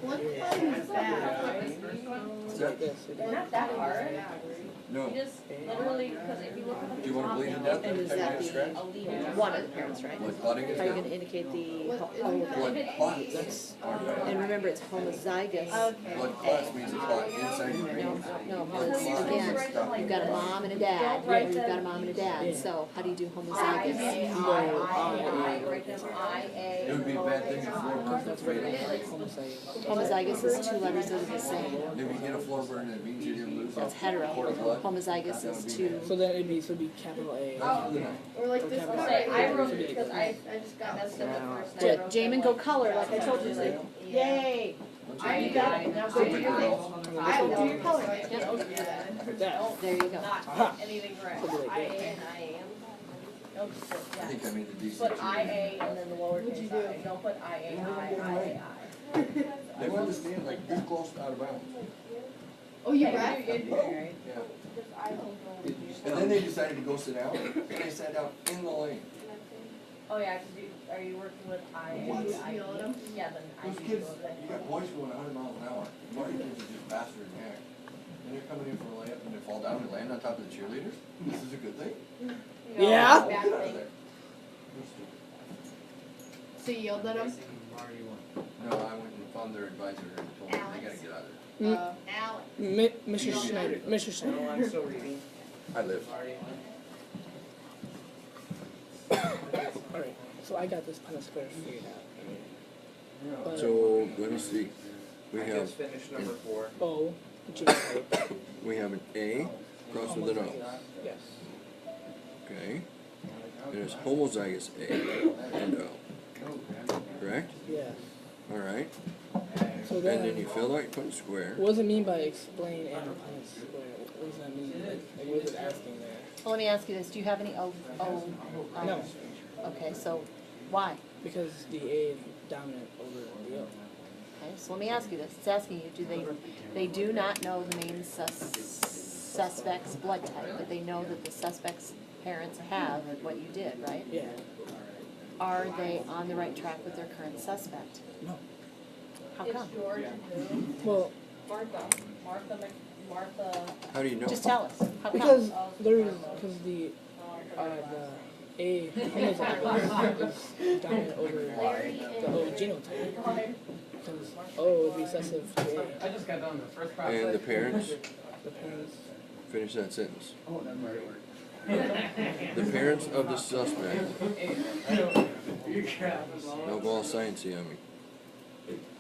[SPEAKER 4] what fun is that?
[SPEAKER 2] It's like this.
[SPEAKER 3] They're not that hard.
[SPEAKER 1] No.
[SPEAKER 3] You just literally, because if you look at the
[SPEAKER 1] Do you want to bleed to death
[SPEAKER 6] And
[SPEAKER 1] every
[SPEAKER 6] is
[SPEAKER 1] time you
[SPEAKER 6] that
[SPEAKER 1] get
[SPEAKER 6] the
[SPEAKER 1] scratched?
[SPEAKER 6] one of the parents, right?
[SPEAKER 1] Like clotting
[SPEAKER 6] How
[SPEAKER 1] is
[SPEAKER 6] are you
[SPEAKER 1] down?
[SPEAKER 6] going to indicate the
[SPEAKER 1] Blood clots.
[SPEAKER 6] and remember it's homozygous.
[SPEAKER 1] Blood clots means a clot inside your
[SPEAKER 6] No,
[SPEAKER 1] veins.
[SPEAKER 6] no, because again, you've got a mom and a dad, or you've got a mom and a dad, so how do you do homozygous?
[SPEAKER 1] It would be a bad thing if floor burns that's fatal.
[SPEAKER 6] Homozygous is 2 letters that are the same.
[SPEAKER 1] If you get a floor burn, it means you're going to lose
[SPEAKER 6] That's
[SPEAKER 1] a
[SPEAKER 6] hetero.
[SPEAKER 1] quart of blood.
[SPEAKER 6] Homozygous is 2.
[SPEAKER 2] So then it'd be capital A.
[SPEAKER 4] Or like this one.
[SPEAKER 3] I wrote it because I just got messed up at first. and I wrote
[SPEAKER 6] Jamin, go color like I told you to. Yay!
[SPEAKER 3] You got it. Now go do your thing.
[SPEAKER 6] I will do your color. Yep.
[SPEAKER 2] That.
[SPEAKER 6] There you go.
[SPEAKER 3] Not anything correct.
[SPEAKER 2] Could be like
[SPEAKER 3] I
[SPEAKER 2] that.
[SPEAKER 3] A and I am. Don't just put,
[SPEAKER 1] I think I made the DC.
[SPEAKER 3] put I A and then the lowercase I. Don't put I A I.
[SPEAKER 1] They would understand, like, you're close out of bounds.
[SPEAKER 4] Oh, you read?
[SPEAKER 1] Yeah. And then they decided to go sit down, and they sat down in the lane.
[SPEAKER 3] Oh yeah, 'cause are you working with I A?
[SPEAKER 1] What?
[SPEAKER 3] Yeah, then I
[SPEAKER 1] Those
[SPEAKER 3] B
[SPEAKER 1] kids,
[SPEAKER 3] goes there.
[SPEAKER 1] you got boys going 100 miles an hour. Marty kids are just faster than heck. And they're coming in for a layup and they fall down and land on top of the cheerleaders. This is a good thing.
[SPEAKER 2] Yeah?
[SPEAKER 1] Get out of there.
[SPEAKER 4] So you yelled at him?
[SPEAKER 1] No, I went and found their advisor and told them they gotta get out of there.
[SPEAKER 2] Mr. Schneider. Mr. Schneider.
[SPEAKER 9] I'm still reading.
[SPEAKER 1] I live.
[SPEAKER 2] Alright, so I got this Punnett square figured out. But
[SPEAKER 1] So, let me see. We
[SPEAKER 9] I
[SPEAKER 1] have,
[SPEAKER 9] just finished number 4.
[SPEAKER 2] O, genotype.
[SPEAKER 1] we have an A crossed with an O.
[SPEAKER 2] Yes.
[SPEAKER 1] Okay. And it's homozygous A and O. Correct?
[SPEAKER 2] Yeah.
[SPEAKER 1] Alright.
[SPEAKER 2] So
[SPEAKER 1] And then
[SPEAKER 2] then,
[SPEAKER 1] you fill out your Punnett square.
[SPEAKER 2] what does it mean by explain and Punnett square? What does that mean? Like what is it asking there?
[SPEAKER 6] Well, let me ask you this. Do you have any O?
[SPEAKER 2] No,
[SPEAKER 6] Okay, so why?
[SPEAKER 2] because the A is dominant over the O.
[SPEAKER 6] Okay, so let me ask you this. It's asking you, they do not know the main suspect's blood type, but they know that the suspect's parents have what you did, right?
[SPEAKER 2] Yeah.
[SPEAKER 6] Are they on the right track with their current suspect?
[SPEAKER 2] No.
[SPEAKER 6] How
[SPEAKER 3] It's
[SPEAKER 6] come?
[SPEAKER 3] George and who?
[SPEAKER 2] Well,
[SPEAKER 3] Martha. Martha.
[SPEAKER 1] How do you know?
[SPEAKER 6] Just tell us. How come?
[SPEAKER 2] because the A homozygous is dominant over the O genotype. Because O is recessive to A.
[SPEAKER 9] I just got done the first
[SPEAKER 1] And the parents,
[SPEAKER 2] The parents.
[SPEAKER 1] finish that sentence. The parents of the suspect, don't go all sciencey on me.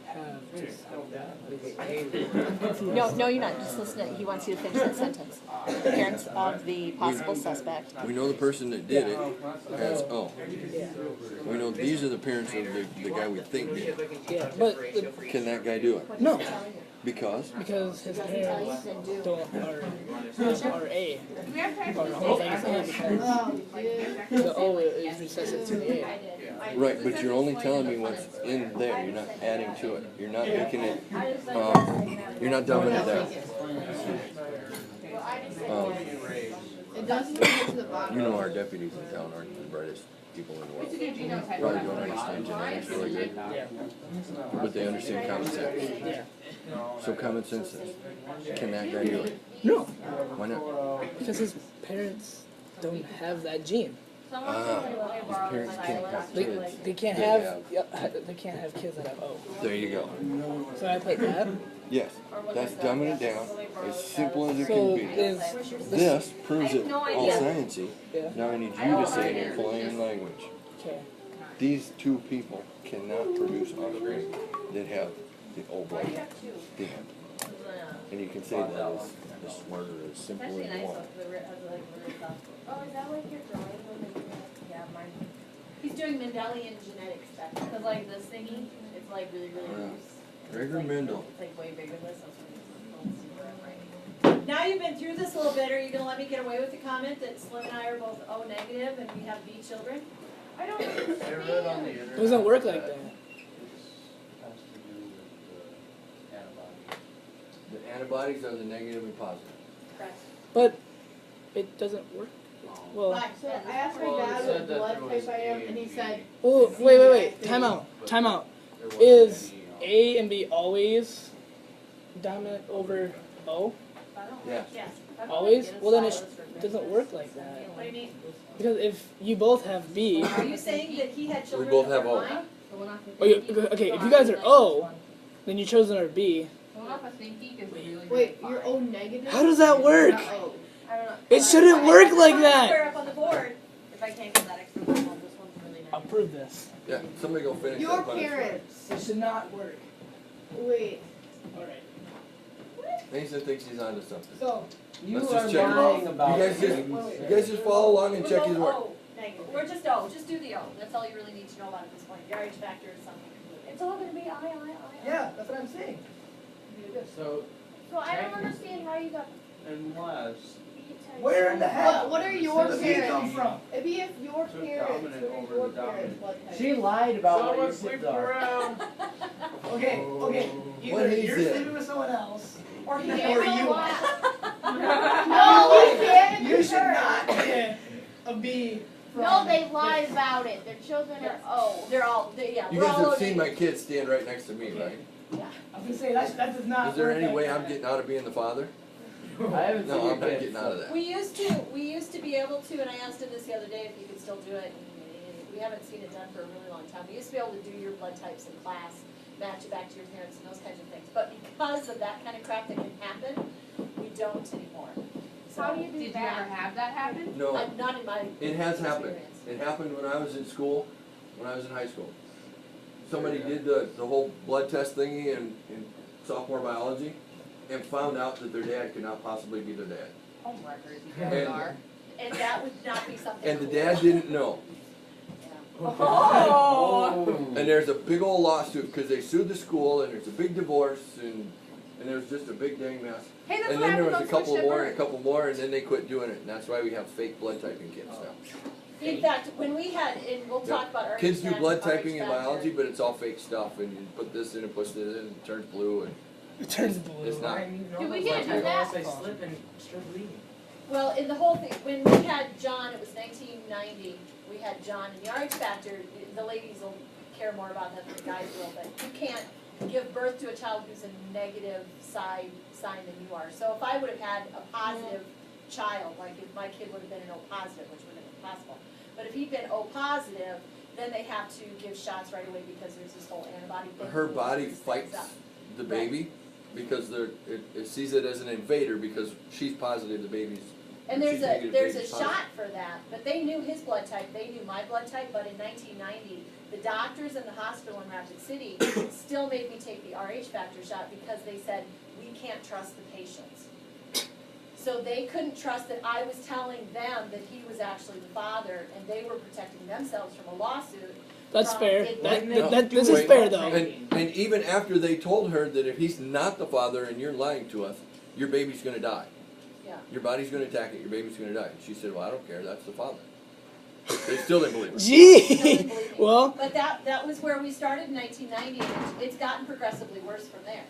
[SPEAKER 2] Have just have that.
[SPEAKER 6] No, you're not. Just listen. He wants you to finish that sentence. The parents of the possible suspect.
[SPEAKER 1] We know the person that did it has O.
[SPEAKER 2] Yeah.
[SPEAKER 1] We know these are the parents of the guy we think did it.
[SPEAKER 2] Yeah, but
[SPEAKER 1] Can that guy do it?
[SPEAKER 2] no,
[SPEAKER 1] Because?
[SPEAKER 2] because his parents don't are A. Or homozygous A because the O is recessive to the A.
[SPEAKER 1] Right, but you're only telling me what's in there. You're not adding to it. You're not making it, you're not dumbing it down.
[SPEAKER 4] It doesn't even get to the bottom.
[SPEAKER 1] You know our deputies in town aren't the brightest people in the world. Probably don't understand genetics really good, but they understand common sense.
[SPEAKER 2] Yeah.
[SPEAKER 1] So common sense says, can that guy do it?
[SPEAKER 2] No,
[SPEAKER 1] Why not?
[SPEAKER 2] because his parents don't have that gene.
[SPEAKER 1] His parents can't have kids.
[SPEAKER 2] They can't
[SPEAKER 1] They
[SPEAKER 2] have
[SPEAKER 1] have.
[SPEAKER 2] they can't have kids that have O.
[SPEAKER 1] There you go.
[SPEAKER 2] So I put that.
[SPEAKER 1] Yes, that's dumbing it down as simple as it
[SPEAKER 2] So
[SPEAKER 1] can be.
[SPEAKER 2] is
[SPEAKER 1] This proves it all sciencey.
[SPEAKER 2] Yeah.
[SPEAKER 1] Now I need you to say it in plain language.
[SPEAKER 2] Okay.
[SPEAKER 1] These two people cannot produce offspring that have the O blood type. They have. And you can say that as smart or as simple as you want.
[SPEAKER 6] Oh, is that like your drawing when yeah, mine. He's doing Mendelian genetics stuff, because like this thingy, it's like really, really
[SPEAKER 1] Yeah.
[SPEAKER 6] loose.
[SPEAKER 1] Gregor Mendel.
[SPEAKER 6] It's like way bigger than this. Right. Now you've been through this a little bit, are you gonna let me get away with the comment that Slim and I are both O negative and we have B children? I don't
[SPEAKER 8] I read on the
[SPEAKER 6] understand.
[SPEAKER 8] internet.
[SPEAKER 2] It doesn't work like that.
[SPEAKER 8] This has to do with the antibodies.
[SPEAKER 1] The antibodies are the negative and positive.
[SPEAKER 6] Correct.
[SPEAKER 2] But it doesn't work. Well,
[SPEAKER 4] So I asked my
[SPEAKER 8] Well, it
[SPEAKER 4] dad
[SPEAKER 8] said
[SPEAKER 4] what
[SPEAKER 8] that
[SPEAKER 4] blood
[SPEAKER 8] there was
[SPEAKER 4] type I am,
[SPEAKER 8] A
[SPEAKER 4] and he
[SPEAKER 8] B.
[SPEAKER 4] said,
[SPEAKER 2] oh, wait. Time out. Time out.
[SPEAKER 8] There wasn't
[SPEAKER 2] Is
[SPEAKER 8] any,
[SPEAKER 2] A and B always dominant over O?
[SPEAKER 1] Yeah.
[SPEAKER 6] Yes.
[SPEAKER 2] Always? Well, then it doesn't work like that.
[SPEAKER 6] What do you mean?
[SPEAKER 2] Because if you both have B,
[SPEAKER 6] Are you saying that he had children
[SPEAKER 1] both
[SPEAKER 6] that
[SPEAKER 1] have
[SPEAKER 6] were
[SPEAKER 1] O.
[SPEAKER 6] mine?
[SPEAKER 2] okay, if you guys are O, then your children are B.
[SPEAKER 4] wait, you're O negative?
[SPEAKER 2] How does that work?
[SPEAKER 4] Not O.
[SPEAKER 6] I don't know.
[SPEAKER 2] It shouldn't work like
[SPEAKER 6] Square
[SPEAKER 2] that.
[SPEAKER 6] up on the board. If I can't get that extra one, this one's really nice.
[SPEAKER 2] Approve this.
[SPEAKER 1] Yeah, somebody go finish
[SPEAKER 4] Your
[SPEAKER 1] that punishment.
[SPEAKER 4] parents.
[SPEAKER 2] It should not work.
[SPEAKER 4] Wait.
[SPEAKER 2] Alright.
[SPEAKER 1] Mason thinks he's onto something.
[SPEAKER 2] So,
[SPEAKER 8] You
[SPEAKER 1] Let's
[SPEAKER 8] are
[SPEAKER 1] just check.
[SPEAKER 8] lying about
[SPEAKER 1] You guys just-
[SPEAKER 8] things.
[SPEAKER 1] You guys just follow along and
[SPEAKER 6] We're
[SPEAKER 1] check
[SPEAKER 6] both
[SPEAKER 1] his work.
[SPEAKER 6] O negative. We're just O. Just do the O. That's all you really need to know about at this point. The RH factor is something. It's all going to be I.
[SPEAKER 2] yeah, that's what I'm saying.
[SPEAKER 8] So,
[SPEAKER 7] So I don't understand how you got
[SPEAKER 8] unless
[SPEAKER 7] B type.
[SPEAKER 2] Where in the heck?
[SPEAKER 4] What are your
[SPEAKER 2] Where does B come
[SPEAKER 4] parents?
[SPEAKER 2] from?
[SPEAKER 4] It'd be if your
[SPEAKER 8] So
[SPEAKER 4] parents,
[SPEAKER 8] dominant
[SPEAKER 4] what are
[SPEAKER 8] over
[SPEAKER 4] your
[SPEAKER 8] the
[SPEAKER 4] parents'
[SPEAKER 8] dominant.
[SPEAKER 4] blood type?
[SPEAKER 8] she lied about what your kids are.
[SPEAKER 2] Okay,
[SPEAKER 1] What
[SPEAKER 2] either
[SPEAKER 1] is
[SPEAKER 2] you're
[SPEAKER 1] it?
[SPEAKER 2] sleeping with someone else,
[SPEAKER 6] Or he
[SPEAKER 2] or
[SPEAKER 6] can't
[SPEAKER 2] you.
[SPEAKER 4] No, we can't.
[SPEAKER 2] You should not get a B.
[SPEAKER 7] No, they lie about it. Their children are O.
[SPEAKER 6] They're all, yeah,
[SPEAKER 1] You
[SPEAKER 6] we're
[SPEAKER 1] guys
[SPEAKER 6] all O
[SPEAKER 1] have seen my
[SPEAKER 6] negative.
[SPEAKER 1] kids stand right next to me, right?
[SPEAKER 2] I'm gonna say that does not
[SPEAKER 1] Is there
[SPEAKER 2] work
[SPEAKER 1] any
[SPEAKER 2] like
[SPEAKER 1] way
[SPEAKER 2] that.
[SPEAKER 1] I'm getting out of being the father?
[SPEAKER 8] I haven't seen
[SPEAKER 1] No,
[SPEAKER 8] your
[SPEAKER 1] I'm not
[SPEAKER 8] kids.
[SPEAKER 1] getting out of that.
[SPEAKER 6] We used to be able to, and I asked him this the other day if you could still do it, and we haven't seen it done for a really long time. We used to be able to do your blood types in class, match it back to your parents and those kinds of things. But because of that kind of crap that can happen, we don't anymore. So,
[SPEAKER 7] How do you do that?
[SPEAKER 3] have that happen?
[SPEAKER 1] No,
[SPEAKER 6] not in my
[SPEAKER 1] it has happened.
[SPEAKER 6] experience.
[SPEAKER 1] It happened when I was in school, when I was in high school. Somebody did the whole blood test thingy in sophomore biology and found out that their dad could not possibly be their dad.
[SPEAKER 3] Home records, you
[SPEAKER 1] And-
[SPEAKER 3] guys are.
[SPEAKER 6] And that would not be something.
[SPEAKER 1] And the
[SPEAKER 6] cool.
[SPEAKER 1] dad didn't know.
[SPEAKER 6] Oh.
[SPEAKER 1] And there's a big old lawsuit because they sued the school and there's a big divorce and there's just a big dang mess.
[SPEAKER 3] Hey, that's
[SPEAKER 1] And
[SPEAKER 3] what
[SPEAKER 1] then there
[SPEAKER 3] happens
[SPEAKER 1] was a
[SPEAKER 3] on
[SPEAKER 1] couple
[SPEAKER 3] Switch
[SPEAKER 1] more
[SPEAKER 3] at
[SPEAKER 1] and a couple more and then they quit doing it. And that's why we have fake blood typing kids now.
[SPEAKER 6] In fact, when we had, and we'll talk about our
[SPEAKER 1] Kids do
[SPEAKER 6] factor,
[SPEAKER 1] blood
[SPEAKER 6] RH
[SPEAKER 1] typing in
[SPEAKER 6] factor.
[SPEAKER 1] biology, but it's all fake stuff and you put this in and push this in and it turns blue and
[SPEAKER 2] It turns blue.
[SPEAKER 1] it's not.
[SPEAKER 7] Dude, we can't do that.
[SPEAKER 9] They slip and start bleeding.
[SPEAKER 6] Well, in the whole thing, when we had John, it was 1990, we had John, and the RH factor, the ladies will care more about that than the guys will, but you can't give birth to a child who's a negative sign than you are. So if I would have had a positive child, like if my kid would have been an O positive, which would have been possible, but if he'd been O positive, then they have to give shots right away because there's this whole antibody thing.
[SPEAKER 1] Her
[SPEAKER 6] that
[SPEAKER 1] body
[SPEAKER 6] messes things
[SPEAKER 1] fights
[SPEAKER 6] up.
[SPEAKER 1] the baby because it sees it as an invader because she's positive the baby's.
[SPEAKER 6] And there's
[SPEAKER 1] she's
[SPEAKER 6] a
[SPEAKER 1] negative,
[SPEAKER 6] there's a
[SPEAKER 1] baby's positive.
[SPEAKER 6] shot for that, but they knew his blood type, they knew my blood type, but in 1990, the doctors in the hospital in Rapid City still made me take the RH factor shot because they said, we can't trust the patients. So they couldn't trust that I was telling them that he was actually the father, and they were protecting themselves from a lawsuit.
[SPEAKER 2] That's
[SPEAKER 6] from
[SPEAKER 2] fair.
[SPEAKER 6] it-
[SPEAKER 2] This is
[SPEAKER 1] Wait.
[SPEAKER 2] fair though.
[SPEAKER 1] And even after they told her that if he's not the father and you're lying to us, your baby's gonna die.
[SPEAKER 6] Yeah.
[SPEAKER 1] Your body's gonna attack it, your baby's gonna die. And she said, well, I don't care, that's the father. They still didn't believe her.
[SPEAKER 2] Gee. Well,
[SPEAKER 6] But that was where we started in 1990, and it's gotten progressively worse from there.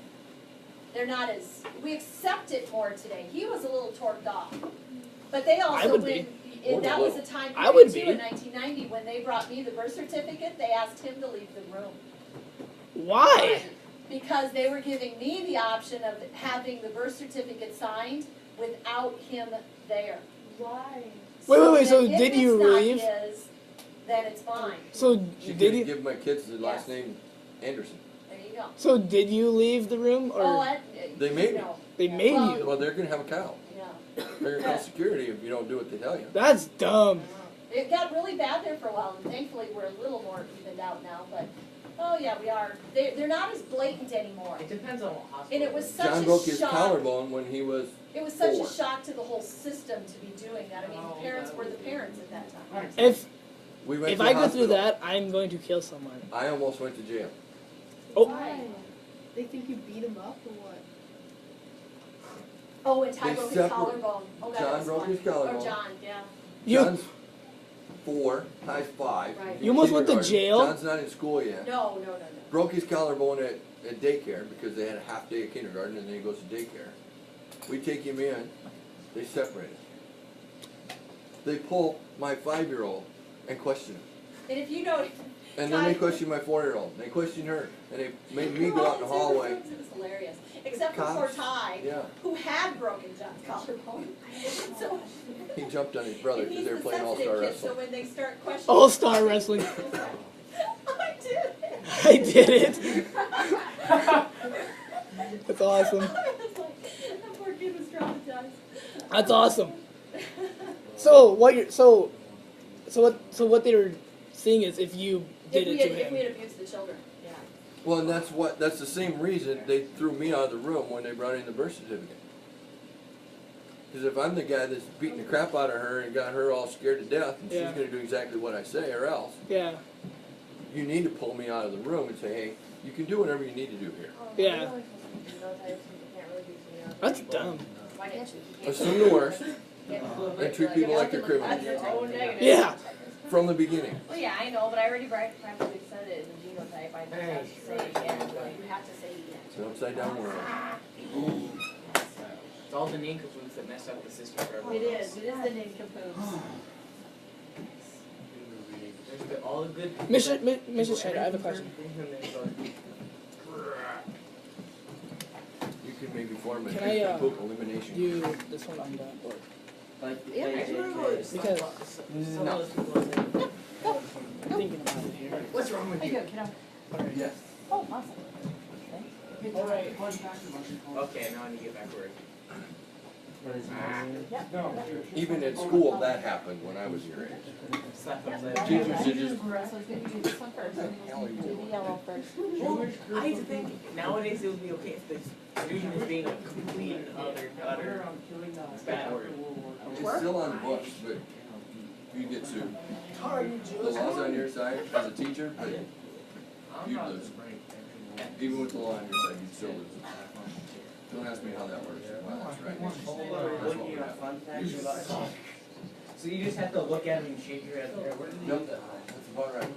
[SPEAKER 6] They're not as, we accept it more today. He was a little torqued off. But they also,
[SPEAKER 2] would
[SPEAKER 6] when,
[SPEAKER 2] be.
[SPEAKER 6] and that was a time
[SPEAKER 2] I would
[SPEAKER 6] period too,
[SPEAKER 2] be.
[SPEAKER 6] in 1990, when they brought me the birth certificate, they asked him to leave the room.
[SPEAKER 2] why?
[SPEAKER 6] Because they were giving me the option of having the birth certificate signed without him there.
[SPEAKER 7] Why?
[SPEAKER 2] Wait, so
[SPEAKER 6] that if
[SPEAKER 2] did you
[SPEAKER 6] it's not
[SPEAKER 2] leave?
[SPEAKER 6] his, then it's fine.
[SPEAKER 2] So
[SPEAKER 1] She
[SPEAKER 2] did
[SPEAKER 1] couldn't
[SPEAKER 2] you?
[SPEAKER 1] give my kids the last
[SPEAKER 6] Yes.
[SPEAKER 1] name Anderson.
[SPEAKER 6] There you go.
[SPEAKER 2] So did you leave the room, or
[SPEAKER 6] Oh,
[SPEAKER 1] They made me.
[SPEAKER 6] no.
[SPEAKER 2] they made
[SPEAKER 6] Well,
[SPEAKER 2] you?
[SPEAKER 1] Well, they're gonna have a cow.
[SPEAKER 6] Yeah.
[SPEAKER 1] They're gonna call security if you don't do what they tell you.
[SPEAKER 2] That's dumb.
[SPEAKER 6] It got really bad there for a while, and thankfully we're a little more evened out now, but, oh yeah, we are. They're not as blatant anymore.
[SPEAKER 5] It depends on what hospital.
[SPEAKER 6] And it was such
[SPEAKER 1] John
[SPEAKER 6] a
[SPEAKER 1] broke his
[SPEAKER 6] shock.
[SPEAKER 1] collarbone when he was
[SPEAKER 6] It was such
[SPEAKER 1] 4.
[SPEAKER 6] a shock to the whole system to be doing that. I mean, parents were the parents at that time.
[SPEAKER 1] We went
[SPEAKER 2] If
[SPEAKER 1] to
[SPEAKER 2] I
[SPEAKER 1] the
[SPEAKER 2] go through
[SPEAKER 1] hospital.
[SPEAKER 2] that, I'm going to kill someone.
[SPEAKER 1] I almost went to jail.
[SPEAKER 2] Oh,
[SPEAKER 4] Why? They think you beat him up or what?
[SPEAKER 6] Oh, and Ty
[SPEAKER 1] They
[SPEAKER 6] broke his
[SPEAKER 1] separate-
[SPEAKER 6] collarbone. Oh, that
[SPEAKER 1] John
[SPEAKER 6] was
[SPEAKER 1] broke
[SPEAKER 6] fun.
[SPEAKER 1] his collarbone.
[SPEAKER 6] Or John, yeah.
[SPEAKER 2] you
[SPEAKER 1] John's 4, Ty's 5.
[SPEAKER 6] Right.
[SPEAKER 2] You almost went to
[SPEAKER 1] Kindergarten.
[SPEAKER 2] jail?
[SPEAKER 1] John's not in school yet.
[SPEAKER 6] No.
[SPEAKER 1] Broke his collarbone at daycare because they had a half day of kindergarten and then he goes to daycare. We take him in, they separate him. They pull my 5-year-old and question him.
[SPEAKER 6] And if you know.
[SPEAKER 1] And then they
[SPEAKER 6] Ty-
[SPEAKER 1] question my 4-year-old. They question her. And they made me go out in the hallway.
[SPEAKER 6] It was hilarious. Except for poor
[SPEAKER 1] Cops.
[SPEAKER 6] Ty,
[SPEAKER 1] Yeah.
[SPEAKER 6] who had broken John's collarbone. So.
[SPEAKER 1] He jumped on his brother
[SPEAKER 6] and
[SPEAKER 1] because
[SPEAKER 6] he's
[SPEAKER 1] they were
[SPEAKER 6] the
[SPEAKER 1] playing
[SPEAKER 6] sensitive
[SPEAKER 1] all-star
[SPEAKER 6] kid,
[SPEAKER 1] wrestling.
[SPEAKER 6] So when they start questioning.
[SPEAKER 2] All-Star Wrestling.
[SPEAKER 6] I did it.
[SPEAKER 2] I did it. That's awesome.
[SPEAKER 6] I was like, that poor kid was traumatized.
[SPEAKER 2] That's awesome. So what they were seeing is if you did it to
[SPEAKER 6] If we
[SPEAKER 2] him.
[SPEAKER 6] had abused the children, yeah.
[SPEAKER 1] Well, and that's the same reason they threw me out of the room when they brought in the birth certificate. Because if I'm the guy that's beating the crap out of her and got her all scared to death, and
[SPEAKER 2] Yeah.
[SPEAKER 1] she's going to do exactly what I say or else,
[SPEAKER 2] Yeah.
[SPEAKER 1] you need to pull me out of the room and say, hey, you can do whatever you need to do here.
[SPEAKER 2] Yeah. That's dumb.
[SPEAKER 6] Why didn't you?
[SPEAKER 1] Assume the worst and treat people like they're criminals
[SPEAKER 2] Yeah.
[SPEAKER 1] from the beginning.
[SPEAKER 10] Well, yeah, I know, but I already practically said it in the genotype. I just have to say it again.
[SPEAKER 6] You have to say it.
[SPEAKER 1] It's an upside down world.
[SPEAKER 5] It's all the nincompoops that mess up the system for everyone.
[SPEAKER 6] It is the nincompoops.
[SPEAKER 5] There's all the good.
[SPEAKER 2] Mrs. Schneider, I have a question.
[SPEAKER 1] You could maybe form a
[SPEAKER 2] Can I,
[SPEAKER 1] book elimination.
[SPEAKER 2] You this one on the board.
[SPEAKER 5] Because
[SPEAKER 2] Because
[SPEAKER 5] some of those people are saying,
[SPEAKER 2] I'm thinking about it here.
[SPEAKER 5] what's wrong with you?
[SPEAKER 2] Alright.
[SPEAKER 1] Yes.
[SPEAKER 10] Oh, awesome.
[SPEAKER 2] Alright.
[SPEAKER 5] Okay, now I need to get back to work.
[SPEAKER 1] Even at school, that happened when I was your age.
[SPEAKER 5] Slap upside
[SPEAKER 1] Teachers
[SPEAKER 5] down.
[SPEAKER 1] would just,
[SPEAKER 10] So it's gonna do this one first. Do the yellow first.
[SPEAKER 5] Well, I think nowadays it would be okay if the student is being a complete and utter bad word.
[SPEAKER 1] it's still on the books, but you get sued. The law's on your side as a teacher, but you'd lose. Even with the law on your side, you'd still lose. Don't ask me how that works. Well, that's right. That's what would happen.
[SPEAKER 5] So you just have to look at him and shake your head.
[SPEAKER 1] Nope, that's about right.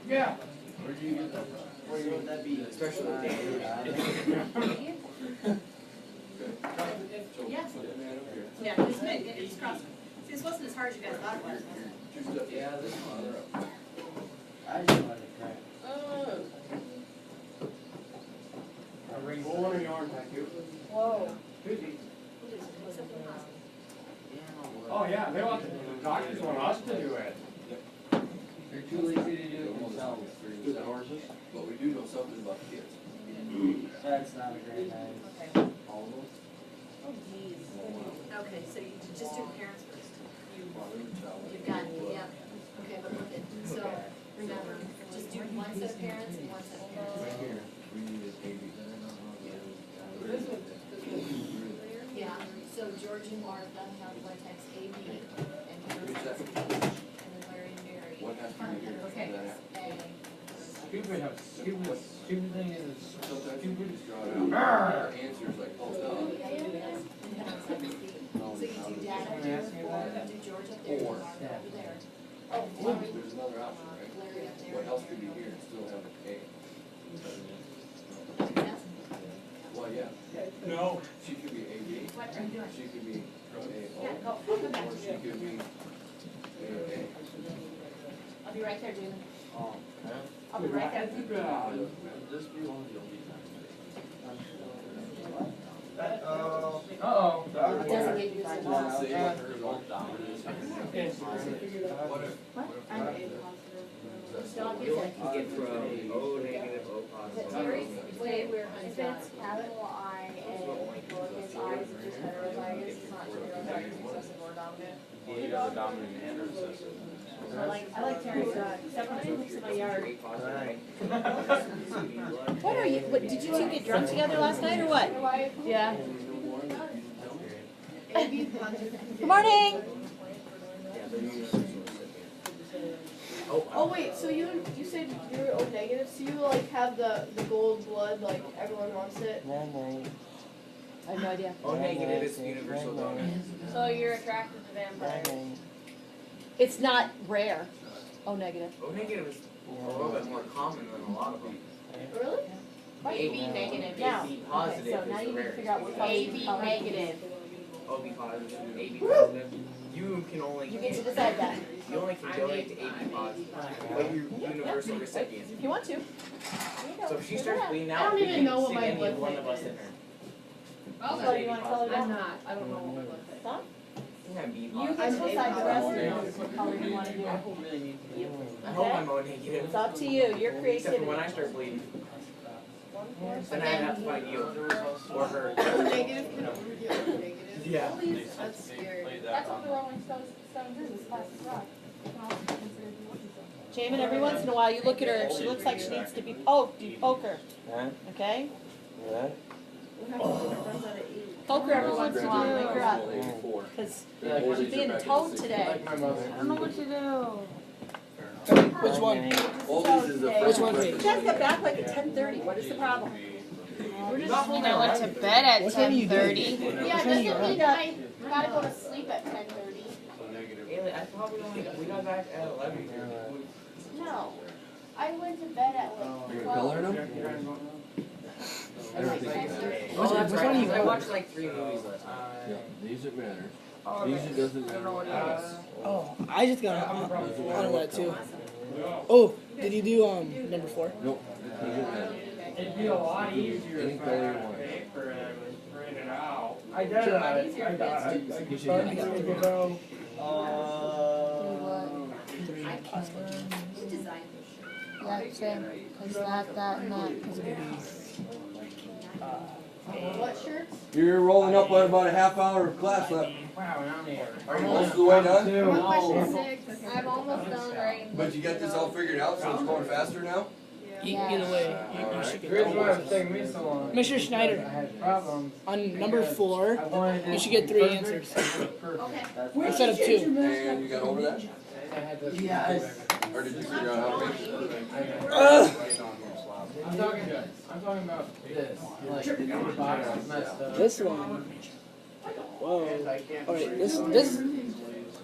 [SPEAKER 8] Yeah. Where do you get that from? Where would that be?
[SPEAKER 5] Especially with
[SPEAKER 6] Yeah. Yeah, just cross. See, this wasn't as hard as you guys thought it was.
[SPEAKER 1] Yeah, this one.
[SPEAKER 8] I just wanted to crack.
[SPEAKER 9] Full one yarn, thank you.
[SPEAKER 6] Whoa.
[SPEAKER 9] Oh, yeah, they want, the doctors want us to do it.
[SPEAKER 8] They're too lazy to do it themselves.
[SPEAKER 1] Do the horses, but we do know something about kids.
[SPEAKER 8] That's not a great idea.
[SPEAKER 6] Okay.
[SPEAKER 1] All of them.
[SPEAKER 6] Oh, geez. Okay, so you just do parents first.
[SPEAKER 1] Father and child.
[SPEAKER 6] You've got, yeah. Okay, but look at, so remember, just do one set of parents and one set of
[SPEAKER 1] Right here, we need a baby.
[SPEAKER 6] Yeah, so George and Martha have Latex AB and
[SPEAKER 1] Who's that?
[SPEAKER 6] and then Larry and Mary.
[SPEAKER 1] What has to be here?
[SPEAKER 6] Okay.
[SPEAKER 8] Stupid thing is,
[SPEAKER 1] Sometimes you just draw it out. Answers like, oh, no.
[SPEAKER 6] So you do dad up there, or you do George up there, and
[SPEAKER 1] Or-
[SPEAKER 6] Martha over there. Oh, Larry,
[SPEAKER 1] There's another option, right?
[SPEAKER 6] Larry up there.
[SPEAKER 1] What else could be here and still have an A?
[SPEAKER 6] Yeah.
[SPEAKER 1] Well, yeah,
[SPEAKER 9] No.
[SPEAKER 1] she could be AB,
[SPEAKER 6] What are you doing?
[SPEAKER 1] she could be AO,
[SPEAKER 6] Yeah, go, I'll come back
[SPEAKER 1] or
[SPEAKER 6] to
[SPEAKER 1] she
[SPEAKER 6] you.
[SPEAKER 1] could be AA.
[SPEAKER 6] I'll be right there, Julie.
[SPEAKER 8] oh,
[SPEAKER 6] I'll be right there.
[SPEAKER 8] this be one of the only
[SPEAKER 9] Uh-oh.
[SPEAKER 6] It doesn't get used at all.
[SPEAKER 1] Say what her dominant is. What if?
[SPEAKER 6] Whose dog is
[SPEAKER 5] You
[SPEAKER 6] it?
[SPEAKER 5] can get from O negative, O
[SPEAKER 6] Is it
[SPEAKER 5] positive.
[SPEAKER 6] Terry's? Wait, we're on
[SPEAKER 10] If it's capital I and lowercase I, is it just heterozygous? It's not
[SPEAKER 8] The dominant and recessive.
[SPEAKER 6] I like Terry's dog, except when he lives in my yard.
[SPEAKER 10] What are you, what, did you two get drunk together last night or what?
[SPEAKER 7] Yeah.
[SPEAKER 10] Good morning.
[SPEAKER 4] Oh wait, so you said you're O negative, so you like have the gold blood, like everyone wants it?
[SPEAKER 10] I have no idea.
[SPEAKER 5] O negative is universal dominance.
[SPEAKER 6] So you're attracted to vampires.
[SPEAKER 10] It's not rare. O negative.
[SPEAKER 5] O negative is a little bit more common than a lot of them.
[SPEAKER 4] Really?
[SPEAKER 6] AB negative.
[SPEAKER 10] Now,
[SPEAKER 5] AB
[SPEAKER 10] okay,
[SPEAKER 5] positive
[SPEAKER 10] so now
[SPEAKER 5] is
[SPEAKER 10] you
[SPEAKER 5] the
[SPEAKER 10] need to
[SPEAKER 5] rarest.
[SPEAKER 10] figure out what color.
[SPEAKER 6] AB negative.
[SPEAKER 5] OB positive, AB positive. You can only
[SPEAKER 10] You get to decide that,
[SPEAKER 5] you only can donate to AB positive, but you're universal recipient.
[SPEAKER 10] if you want to.
[SPEAKER 5] So if she starts bleeding
[SPEAKER 4] I
[SPEAKER 5] out,
[SPEAKER 4] don't
[SPEAKER 5] we
[SPEAKER 4] even
[SPEAKER 5] can
[SPEAKER 4] know what
[SPEAKER 5] stick
[SPEAKER 4] my
[SPEAKER 5] any
[SPEAKER 4] blood
[SPEAKER 5] one
[SPEAKER 4] type
[SPEAKER 5] of us
[SPEAKER 4] is.
[SPEAKER 5] in her.
[SPEAKER 10] So you want to color that?
[SPEAKER 4] I'm not. I don't know what my blood type is.
[SPEAKER 10] Some?
[SPEAKER 5] I think I'm B
[SPEAKER 10] You
[SPEAKER 5] positive.
[SPEAKER 10] get to decide the rest of those, what color you want to do.
[SPEAKER 5] I hope I'm O negative.
[SPEAKER 10] It's up to you, your
[SPEAKER 5] Except for when
[SPEAKER 10] creativity.
[SPEAKER 5] I start bleeding. Then I have to find you or her.
[SPEAKER 4] O negative can only be O negative.
[SPEAKER 5] Yeah.
[SPEAKER 4] That's scary.
[SPEAKER 6] That's what the Rolling Stones do, this classic rock. It can also be considered the Rolling Stones.
[SPEAKER 10] Jamin, every once in a while, you look at her, if she looks like she needs to be poked, you poke her, okay? Poke her every once in a while, wake her up, because she's being toad today.
[SPEAKER 7] I don't know what to do.
[SPEAKER 2] Which one?
[SPEAKER 1] Oldies is the
[SPEAKER 2] Which
[SPEAKER 1] first
[SPEAKER 2] one?
[SPEAKER 10] You guys got back like at 10:30, what is the problem?
[SPEAKER 7] I went to bed at
[SPEAKER 2] What time are you doing?
[SPEAKER 7] 10:30.
[SPEAKER 6] Yeah, it
[SPEAKER 2] Turn you
[SPEAKER 6] doesn't mean
[SPEAKER 2] around.
[SPEAKER 6] I gotta go to sleep at 10:30.
[SPEAKER 5] Haley, I probably only, we got back at 11.
[SPEAKER 6] No, I went to bed at like
[SPEAKER 1] You're
[SPEAKER 6] 12.
[SPEAKER 1] coloring them?
[SPEAKER 5] I don't think
[SPEAKER 2] Which-
[SPEAKER 5] Oh, that's
[SPEAKER 2] which
[SPEAKER 5] right.
[SPEAKER 2] one are you
[SPEAKER 5] I
[SPEAKER 2] going?
[SPEAKER 5] watched like 3 movies last night.
[SPEAKER 1] Yeah, these it matters. These it doesn't matter what it is.
[SPEAKER 2] Oh, I just got on that too. Oh, did you do number 4?
[SPEAKER 1] Nope, these it matters.
[SPEAKER 9] It'd be a lot easier
[SPEAKER 1] Any
[SPEAKER 9] if I
[SPEAKER 1] color you
[SPEAKER 9] had
[SPEAKER 1] want.
[SPEAKER 9] paper and it was printed out.
[SPEAKER 2] I
[SPEAKER 9] did it. I
[SPEAKER 2] You
[SPEAKER 9] could
[SPEAKER 2] should get
[SPEAKER 9] start
[SPEAKER 2] it.
[SPEAKER 9] to go.
[SPEAKER 6] You design
[SPEAKER 7] Yeah, same. Cause that, and that.
[SPEAKER 4] What shirts?
[SPEAKER 1] You're rolling up on about a half hour of class left.
[SPEAKER 9] Wow, I'm here.
[SPEAKER 1] Are you most of the way done?
[SPEAKER 4] I'm on question 6.
[SPEAKER 6] I'm almost done writing.
[SPEAKER 1] But you got this all figured out, so it's going faster now?
[SPEAKER 2] Either way, you should get
[SPEAKER 9] Here's why it's
[SPEAKER 2] that.
[SPEAKER 9] taking me so long.
[SPEAKER 2] Mr.
[SPEAKER 9] I
[SPEAKER 2] Schneider,
[SPEAKER 9] had problems.
[SPEAKER 2] on number 4,
[SPEAKER 9] I wanted it
[SPEAKER 2] you should get 3
[SPEAKER 9] perfect.
[SPEAKER 2] answers
[SPEAKER 6] Okay.
[SPEAKER 2] instead of 2.
[SPEAKER 1] And you got over that?
[SPEAKER 9] I had to.
[SPEAKER 2] Yes.
[SPEAKER 1] Or did you figure out how to make it?
[SPEAKER 9] I'm talking about this. Like, the box is messed up.
[SPEAKER 2] This one. Whoa. Alright,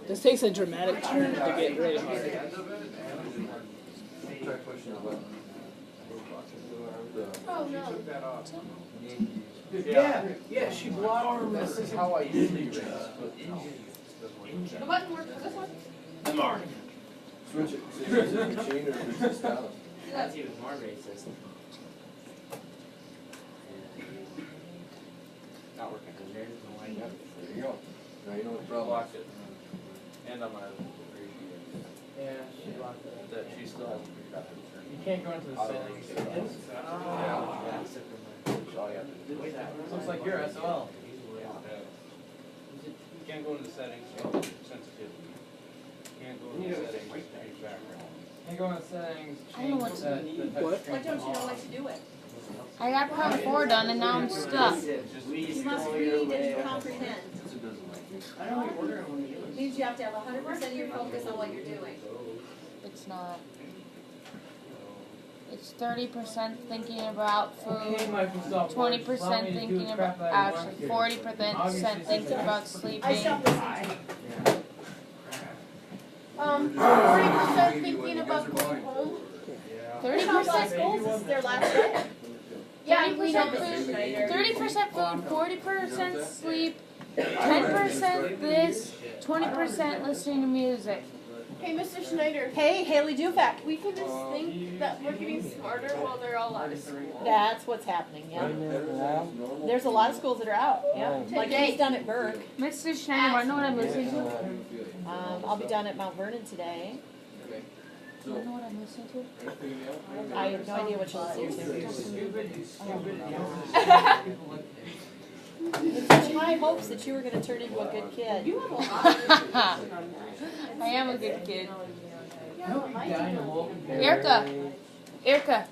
[SPEAKER 2] this takes a dramatic turn to get really hard.
[SPEAKER 1] Try pushing the button.
[SPEAKER 4] Oh no.
[SPEAKER 9] Yeah, she blocked. This is how I usually race.
[SPEAKER 6] The button works for this one?
[SPEAKER 1] Switch it. See if it's in the chain or if it's just down.
[SPEAKER 5] That's even more racist. Not working.
[SPEAKER 1] There you go. Now you know what the problem is.
[SPEAKER 8] it. And on my
[SPEAKER 9] Yeah, she blocked it.
[SPEAKER 8] that she still hasn't figured out how to turn.
[SPEAKER 9] You can't go into the settings.
[SPEAKER 8] All you have to do.
[SPEAKER 9] Looks like you're SOL.
[SPEAKER 8] You can't go into the settings, sensitivity. Can't go into the settings, change background.
[SPEAKER 9] Can't go into settings.
[SPEAKER 7] I don't know what
[SPEAKER 9] change
[SPEAKER 7] to
[SPEAKER 9] the touch
[SPEAKER 2] What?
[SPEAKER 9] screen
[SPEAKER 6] Why don't you know
[SPEAKER 9] off.
[SPEAKER 6] what to do it?
[SPEAKER 7] I got part 4 done and now I'm stuck.
[SPEAKER 6] You must read and comprehend.
[SPEAKER 1] It doesn't like me.
[SPEAKER 9] I know what you're ordering.
[SPEAKER 6] It means you have to have 100% of your focus on what you're doing.
[SPEAKER 7] It's not. It's 30% thinking about
[SPEAKER 9] Okay,
[SPEAKER 7] food,
[SPEAKER 9] Microsoft.
[SPEAKER 7] 20% thinking about, actually 40% thinking about
[SPEAKER 6] I
[SPEAKER 7] sleeping.
[SPEAKER 6] stopped listening to you.
[SPEAKER 4] 40% thinking about going home.
[SPEAKER 7] 30%
[SPEAKER 6] Schools is their last day.
[SPEAKER 4] Yeah, we know
[SPEAKER 7] 30% food, 40% sleep, 10% this, 20% listening to music.
[SPEAKER 4] Hey, Mr. Schneider.
[SPEAKER 10] Hey, Haley Dufak,
[SPEAKER 4] We can just think that we're getting smarter while they're all out of school.
[SPEAKER 10] that's what's happening, yeah. There's a lot of schools that are out, yeah. Like he's done at Burke.
[SPEAKER 7] Mr. Schneider, wanna know what I'm listening to?
[SPEAKER 10] I'll be done at Mount Vernon today.
[SPEAKER 7] Do you know what I'm listening to?
[SPEAKER 10] I have no idea what you're listening to.
[SPEAKER 9] Stupid.
[SPEAKER 10] With such high hopes that you were gonna turn into a good kid.
[SPEAKER 7] I am a good kid. Erica. Erica.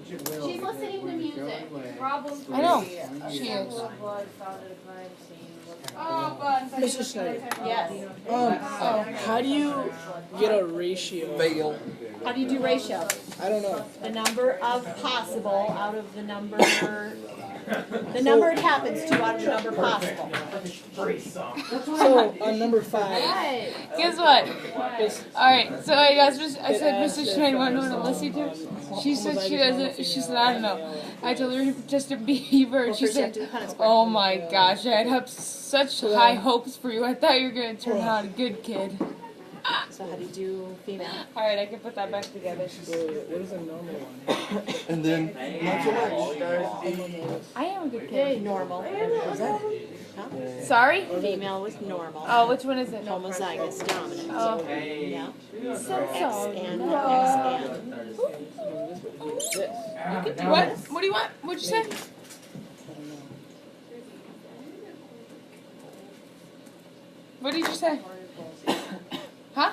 [SPEAKER 4] She's listening to music.
[SPEAKER 6] Problem
[SPEAKER 7] I know.
[SPEAKER 6] three,
[SPEAKER 7] She
[SPEAKER 6] a
[SPEAKER 7] is.
[SPEAKER 6] sample of blood found at a crime scene.
[SPEAKER 2] Mrs. Schneider,
[SPEAKER 10] Yes.
[SPEAKER 2] how do you get a ratio?
[SPEAKER 1] Fail.
[SPEAKER 10] How do you do ratio?
[SPEAKER 2] I don't know.
[SPEAKER 10] The number of possible out of the number, the number it happens to out of the number possible.
[SPEAKER 2] So on number 5,
[SPEAKER 7] Guess what?
[SPEAKER 2] it's,
[SPEAKER 7] Alright, so I said, Mrs. Schneider, want to know what Leslie did? She said she doesn't, she said, I don't know. I told her Justin Bieber, and she said, oh my gosh, I had such high hopes for you. I thought you were going to turn out a good kid.
[SPEAKER 10] So how do you do female?
[SPEAKER 7] Alright, I can put that back together.
[SPEAKER 2] what is a normal one?
[SPEAKER 1] And then,
[SPEAKER 7] I am a good
[SPEAKER 10] Okay,
[SPEAKER 7] kid.
[SPEAKER 10] normal.
[SPEAKER 7] Sorry?
[SPEAKER 10] Female was normal.
[SPEAKER 7] Oh, which one is it?
[SPEAKER 10] Homozygous dominant.
[SPEAKER 7] Oh.
[SPEAKER 10] Yeah.
[SPEAKER 7] So
[SPEAKER 10] X
[SPEAKER 7] sorry.
[SPEAKER 10] and X and.
[SPEAKER 7] What? What do you want? What'd you say? What did you say? Huh?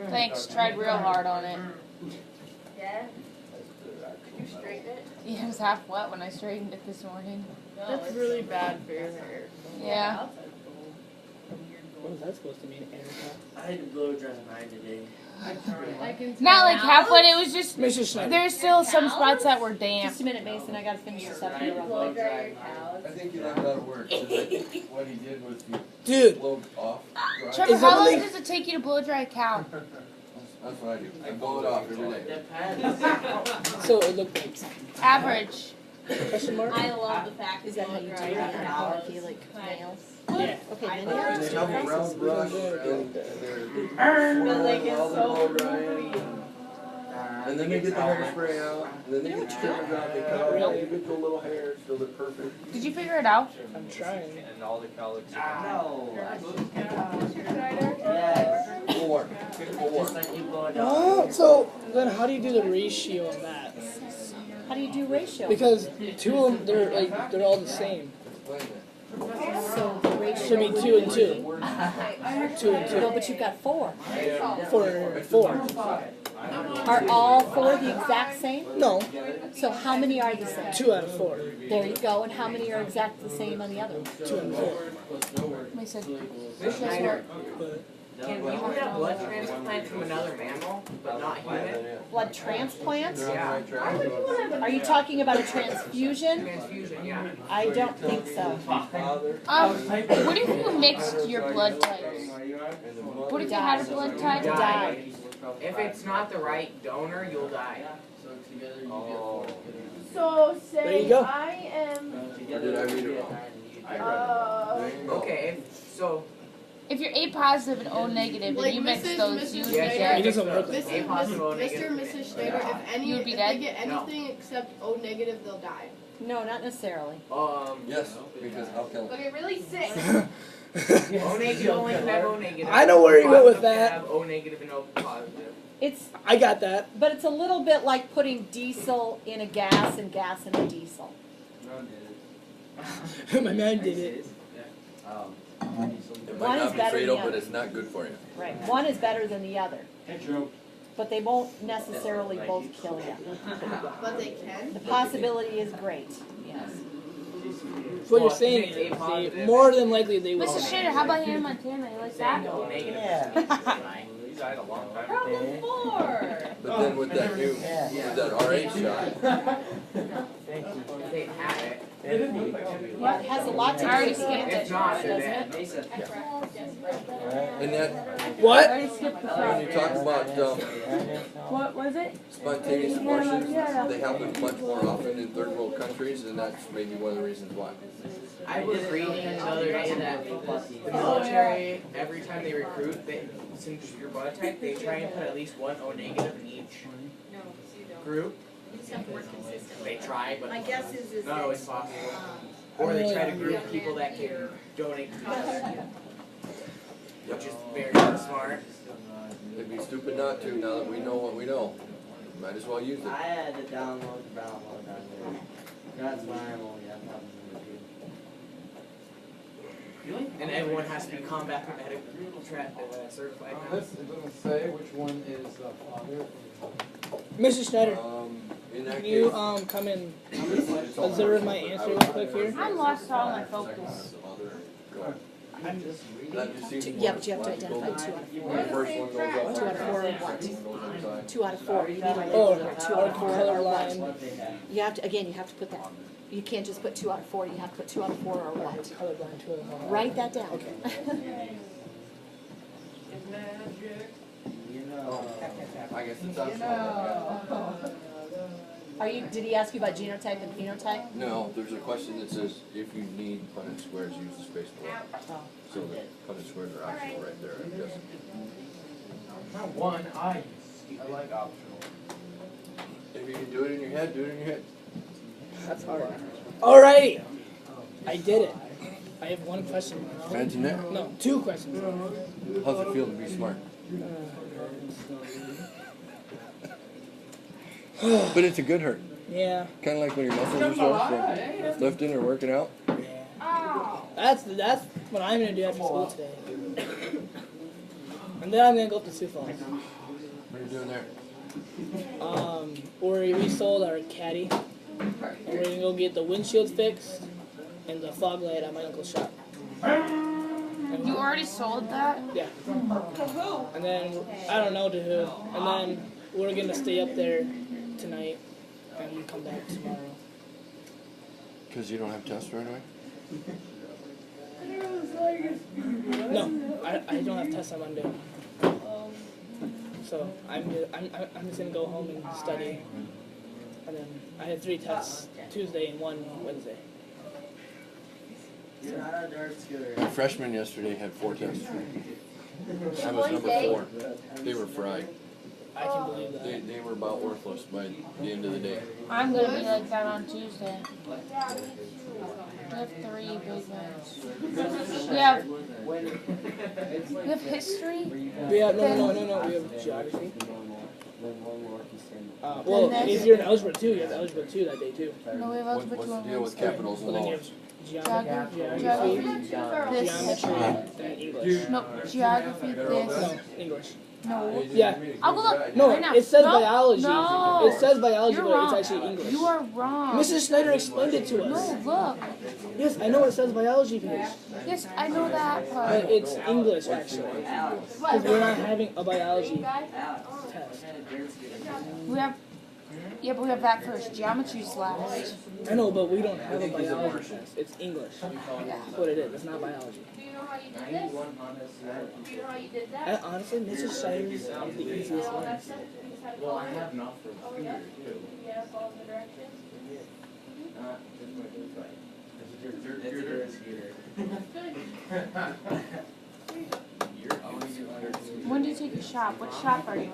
[SPEAKER 7] Thanks, tried real hard on it.
[SPEAKER 6] Yeah? You straighten it?
[SPEAKER 7] Yeah, it was half wet when I straightened it this morning.
[SPEAKER 2] That's really bad for your hair.
[SPEAKER 7] Yeah.
[SPEAKER 2] What is that supposed to mean, Erica?
[SPEAKER 5] I had to blow dry mine today.
[SPEAKER 7] Not like half wet, it was just,
[SPEAKER 2] Mrs. Schneider.
[SPEAKER 7] there's still some spots that were damp.
[SPEAKER 10] Just a minute, Mason. I gotta finish this up here. real
[SPEAKER 6] Blow
[SPEAKER 10] quick.
[SPEAKER 6] dry your cows.
[SPEAKER 1] I think he left out of work. 'Cause what he did was he
[SPEAKER 2] Dude,
[SPEAKER 1] blowed off. Dry.
[SPEAKER 7] Trevor,
[SPEAKER 2] Is
[SPEAKER 7] how
[SPEAKER 2] that
[SPEAKER 7] long
[SPEAKER 2] like-
[SPEAKER 7] does it take you to blow dry a cow?
[SPEAKER 1] That's what I do. I blow it off every day.
[SPEAKER 2] so it looked like
[SPEAKER 7] Average.
[SPEAKER 2] question mark?
[SPEAKER 6] I love the fact
[SPEAKER 10] Is
[SPEAKER 6] that
[SPEAKER 10] that how you do it in hierarchy, like males?
[SPEAKER 2] Yeah.
[SPEAKER 10] Okay, then
[SPEAKER 1] They
[SPEAKER 10] you have
[SPEAKER 1] have
[SPEAKER 10] to
[SPEAKER 1] a round brush and they're
[SPEAKER 6] like it's
[SPEAKER 1] swirling all
[SPEAKER 6] so
[SPEAKER 1] the drying. And then they get the hairspray out, and then they get the trimmers out, they cut it out, you get the little hairs, so they're perfect.
[SPEAKER 7] Did you figure it out?
[SPEAKER 2] I'm trying.
[SPEAKER 8] And all the cowlicks.
[SPEAKER 5] No.
[SPEAKER 1] More.
[SPEAKER 5] Just like you blow it
[SPEAKER 2] Oh, so then how do you do the ratio of that?
[SPEAKER 10] How do you do ratio?
[SPEAKER 2] Because two of them, they're all the same.
[SPEAKER 10] So the ratio
[SPEAKER 2] Should be
[SPEAKER 10] would
[SPEAKER 2] 2 and 2. 2 and
[SPEAKER 10] No,
[SPEAKER 2] 2.
[SPEAKER 10] but you've got 4.
[SPEAKER 2] 4.
[SPEAKER 10] Are all 4 the exact same?
[SPEAKER 2] No,
[SPEAKER 10] So how many are the same?
[SPEAKER 2] 2 out of 4.
[SPEAKER 10] There you go. And how many are exactly the same on the other?
[SPEAKER 2] 2 and 4.
[SPEAKER 7] Mason.
[SPEAKER 5] Miss Schneider,
[SPEAKER 2] But
[SPEAKER 5] can people have blood transplants from another mammal, but not human?
[SPEAKER 10] Blood transplants?
[SPEAKER 1] They're on the right track.
[SPEAKER 10] Are you talking about a transfusion?
[SPEAKER 5] Transfusion, yeah.
[SPEAKER 10] I don't think so.
[SPEAKER 7] What if you mixed your blood types? What if you had a blood type?
[SPEAKER 10] Die.
[SPEAKER 5] If it's not the right donor, you'll die.
[SPEAKER 4] So
[SPEAKER 2] There you
[SPEAKER 4] say
[SPEAKER 2] go.
[SPEAKER 4] I am
[SPEAKER 1] Or did I read it wrong?
[SPEAKER 5] Okay, so
[SPEAKER 7] If you're A positive and O negative
[SPEAKER 4] Like
[SPEAKER 7] and you mix
[SPEAKER 4] Mrs.
[SPEAKER 7] those, you would be
[SPEAKER 5] Yeah,
[SPEAKER 2] it
[SPEAKER 7] dead.
[SPEAKER 2] doesn't work like
[SPEAKER 4] Mr.
[SPEAKER 2] that.
[SPEAKER 5] A positive, O
[SPEAKER 4] Mr.
[SPEAKER 5] negative.
[SPEAKER 4] Mrs. Schneider, if
[SPEAKER 7] You would
[SPEAKER 4] if
[SPEAKER 7] be
[SPEAKER 4] they
[SPEAKER 7] dead?
[SPEAKER 4] get anything except O negative, they'll die.
[SPEAKER 10] No, not necessarily.
[SPEAKER 1] Yes, because I'll kill him.
[SPEAKER 4] Okay, really sick.
[SPEAKER 5] O negative only can have O negative.
[SPEAKER 2] I know where you went with
[SPEAKER 5] Positive can
[SPEAKER 2] that.
[SPEAKER 5] have O negative and O positive.
[SPEAKER 10] It's,
[SPEAKER 2] I got that.
[SPEAKER 10] but it's a little bit like putting diesel in a gas and gas in a diesel.
[SPEAKER 2] My man did it.
[SPEAKER 1] It
[SPEAKER 10] One
[SPEAKER 1] might
[SPEAKER 10] is
[SPEAKER 1] not be
[SPEAKER 10] better than
[SPEAKER 1] fatal,
[SPEAKER 10] the
[SPEAKER 1] but
[SPEAKER 10] other.
[SPEAKER 1] it's not good for you.
[SPEAKER 10] Right. One is better than the other.
[SPEAKER 9] Hey, Joe.
[SPEAKER 10] But they won't necessarily both kill you.
[SPEAKER 4] But they can.
[SPEAKER 10] The possibility is great, yes.
[SPEAKER 2] So what you're saying is they, more than likely they will.
[SPEAKER 7] Mr. Shader, how about Hannah Montana? You like that?
[SPEAKER 5] O negative.
[SPEAKER 8] He died a long time ago.
[SPEAKER 6] Problem 4.
[SPEAKER 1] But then with that new, with that RH shot,
[SPEAKER 5] They have it.
[SPEAKER 10] Yeah, it has a lot to
[SPEAKER 7] I already
[SPEAKER 10] do
[SPEAKER 7] skipped
[SPEAKER 10] with
[SPEAKER 5] If
[SPEAKER 7] it.
[SPEAKER 5] not,
[SPEAKER 10] it,
[SPEAKER 5] then
[SPEAKER 10] doesn't it?
[SPEAKER 1] and that,
[SPEAKER 7] I
[SPEAKER 2] What?
[SPEAKER 7] already skipped the
[SPEAKER 1] when
[SPEAKER 7] front.
[SPEAKER 1] you talk about
[SPEAKER 7] What was it?
[SPEAKER 1] spontaneous abortions, they happen much more often in third world countries, and that's maybe one of the reasons why.
[SPEAKER 5] I was reading the other day that the military, every time they recruit, since your blood type, they try and put at least one O negative in each group.
[SPEAKER 6] You just have to work consistently.
[SPEAKER 5] They try, but
[SPEAKER 6] My guess is
[SPEAKER 5] not always possible. Or they try to group people that can donate to each other, which is very smart.
[SPEAKER 1] It'd be stupid not to, now that we know what we know. Might as well use it.
[SPEAKER 11] I had to download on there. That's why I'm only on top of the
[SPEAKER 5] And everyone has to be combat medic certified now.
[SPEAKER 12] It doesn't say which one is father.
[SPEAKER 2] Mrs. Schneider,
[SPEAKER 1] In that
[SPEAKER 2] can you
[SPEAKER 1] case,
[SPEAKER 2] come and observe my answer real quick here?
[SPEAKER 7] I lost all my focus.
[SPEAKER 1] That just seems
[SPEAKER 10] Yeah, but you have to identify 2 out of 4.
[SPEAKER 1] when the first one goes up.
[SPEAKER 10] 2 out of 4 or what? 2 out of 4. You need to
[SPEAKER 2] Oh,
[SPEAKER 10] identify 2 out of 4
[SPEAKER 2] color
[SPEAKER 10] or
[SPEAKER 2] line.
[SPEAKER 10] what. You have to, again, you have to put that. You can't just put 2 out of 4. You have to put 2 out of 4 or what.
[SPEAKER 2] Colorblind, 2 out of 4.
[SPEAKER 10] Write that down.
[SPEAKER 1] I guess it's optional.
[SPEAKER 10] Did he ask you about genotype and phenotype?
[SPEAKER 1] No, there's a question that says if you need Punnett squares, use the space bar.
[SPEAKER 10] Oh.
[SPEAKER 1] So the Punnett squares are optional right there, I'm guessing.
[SPEAKER 12] Not one, I like optional.
[SPEAKER 1] If you can do it in your head, do it in your head.
[SPEAKER 2] That's hard. Alrighty. I did it. I have one question.
[SPEAKER 1] Imagine that.
[SPEAKER 2] No, 2 questions.
[SPEAKER 1] How's it feel to be smart? But it's a good hurt.
[SPEAKER 2] Yeah.
[SPEAKER 1] Kind of like when your muscles are sore from lifting or working out.
[SPEAKER 2] That's what I'm gonna do after school today. And then I'm gonna go up to Swivl.
[SPEAKER 1] What are you doing there?
[SPEAKER 2] We sold our caddy. And we're gonna go get the windshield fixed and the fog light at my uncle's shop.
[SPEAKER 7] You already sold that?
[SPEAKER 2] Yeah. And then I don't know to who. And then we're gonna stay up there tonight and come back tomorrow.
[SPEAKER 1] Because you don't have tests right away?
[SPEAKER 2] No, I don't have tests on Monday. So I'm just gonna go home and study. And then I had 3 tests Tuesday and 1 Wednesday.
[SPEAKER 11] You're not a dirt scooter.
[SPEAKER 1] My freshman yesterday had 4 tests. I was number 4. They were fried.
[SPEAKER 2] I can believe that.
[SPEAKER 1] They were about worthless by the end of the day.
[SPEAKER 7] I'm gonna be like that on Tuesday. We have 3 big ones. We have history.
[SPEAKER 2] We have no. We have geography. Well, if you're in algebra 2, you have algebra 2 that day too.
[SPEAKER 7] No, we have algebra 2
[SPEAKER 1] What's the
[SPEAKER 7] on
[SPEAKER 1] deal with
[SPEAKER 7] Wednesday.
[SPEAKER 1] capitals and
[SPEAKER 2] Well, then you
[SPEAKER 1] laws?
[SPEAKER 2] have
[SPEAKER 7] Geography,
[SPEAKER 2] geometry,
[SPEAKER 7] this,
[SPEAKER 2] then English.
[SPEAKER 7] no, geography, this,
[SPEAKER 2] No, English.
[SPEAKER 7] no.
[SPEAKER 2] Yeah.
[SPEAKER 7] I'll go look
[SPEAKER 2] No,
[SPEAKER 7] right now.
[SPEAKER 2] it says
[SPEAKER 7] No,
[SPEAKER 2] biology.
[SPEAKER 7] No.
[SPEAKER 2] It says biology,
[SPEAKER 7] You're
[SPEAKER 2] but
[SPEAKER 7] wrong.
[SPEAKER 2] it's actually English.
[SPEAKER 7] You are wrong.
[SPEAKER 2] Mrs. Schneider explained it to us.
[SPEAKER 7] No, look.
[SPEAKER 2] Yes, I know it says biology page,
[SPEAKER 7] Yes, I know that part.
[SPEAKER 2] but it's English actually. Because we're not having a biology test.
[SPEAKER 7] We have, yeah, but we have that first. Geometry's last.
[SPEAKER 2] I know, but we don't have a biology test. It's English. That's what it is. It's not biology.
[SPEAKER 6] Do you know how you did this? Do you know how you did that?
[SPEAKER 2] Honestly, Mrs. Schneider is the easiest one.
[SPEAKER 5] Well, I have enough for
[SPEAKER 6] Oh,
[SPEAKER 5] computer
[SPEAKER 6] yeah?
[SPEAKER 5] too.
[SPEAKER 6] Yeah, follow the directions.
[SPEAKER 5] It's a dirt scooter.
[SPEAKER 7] When do you take your shop? What shop are you in?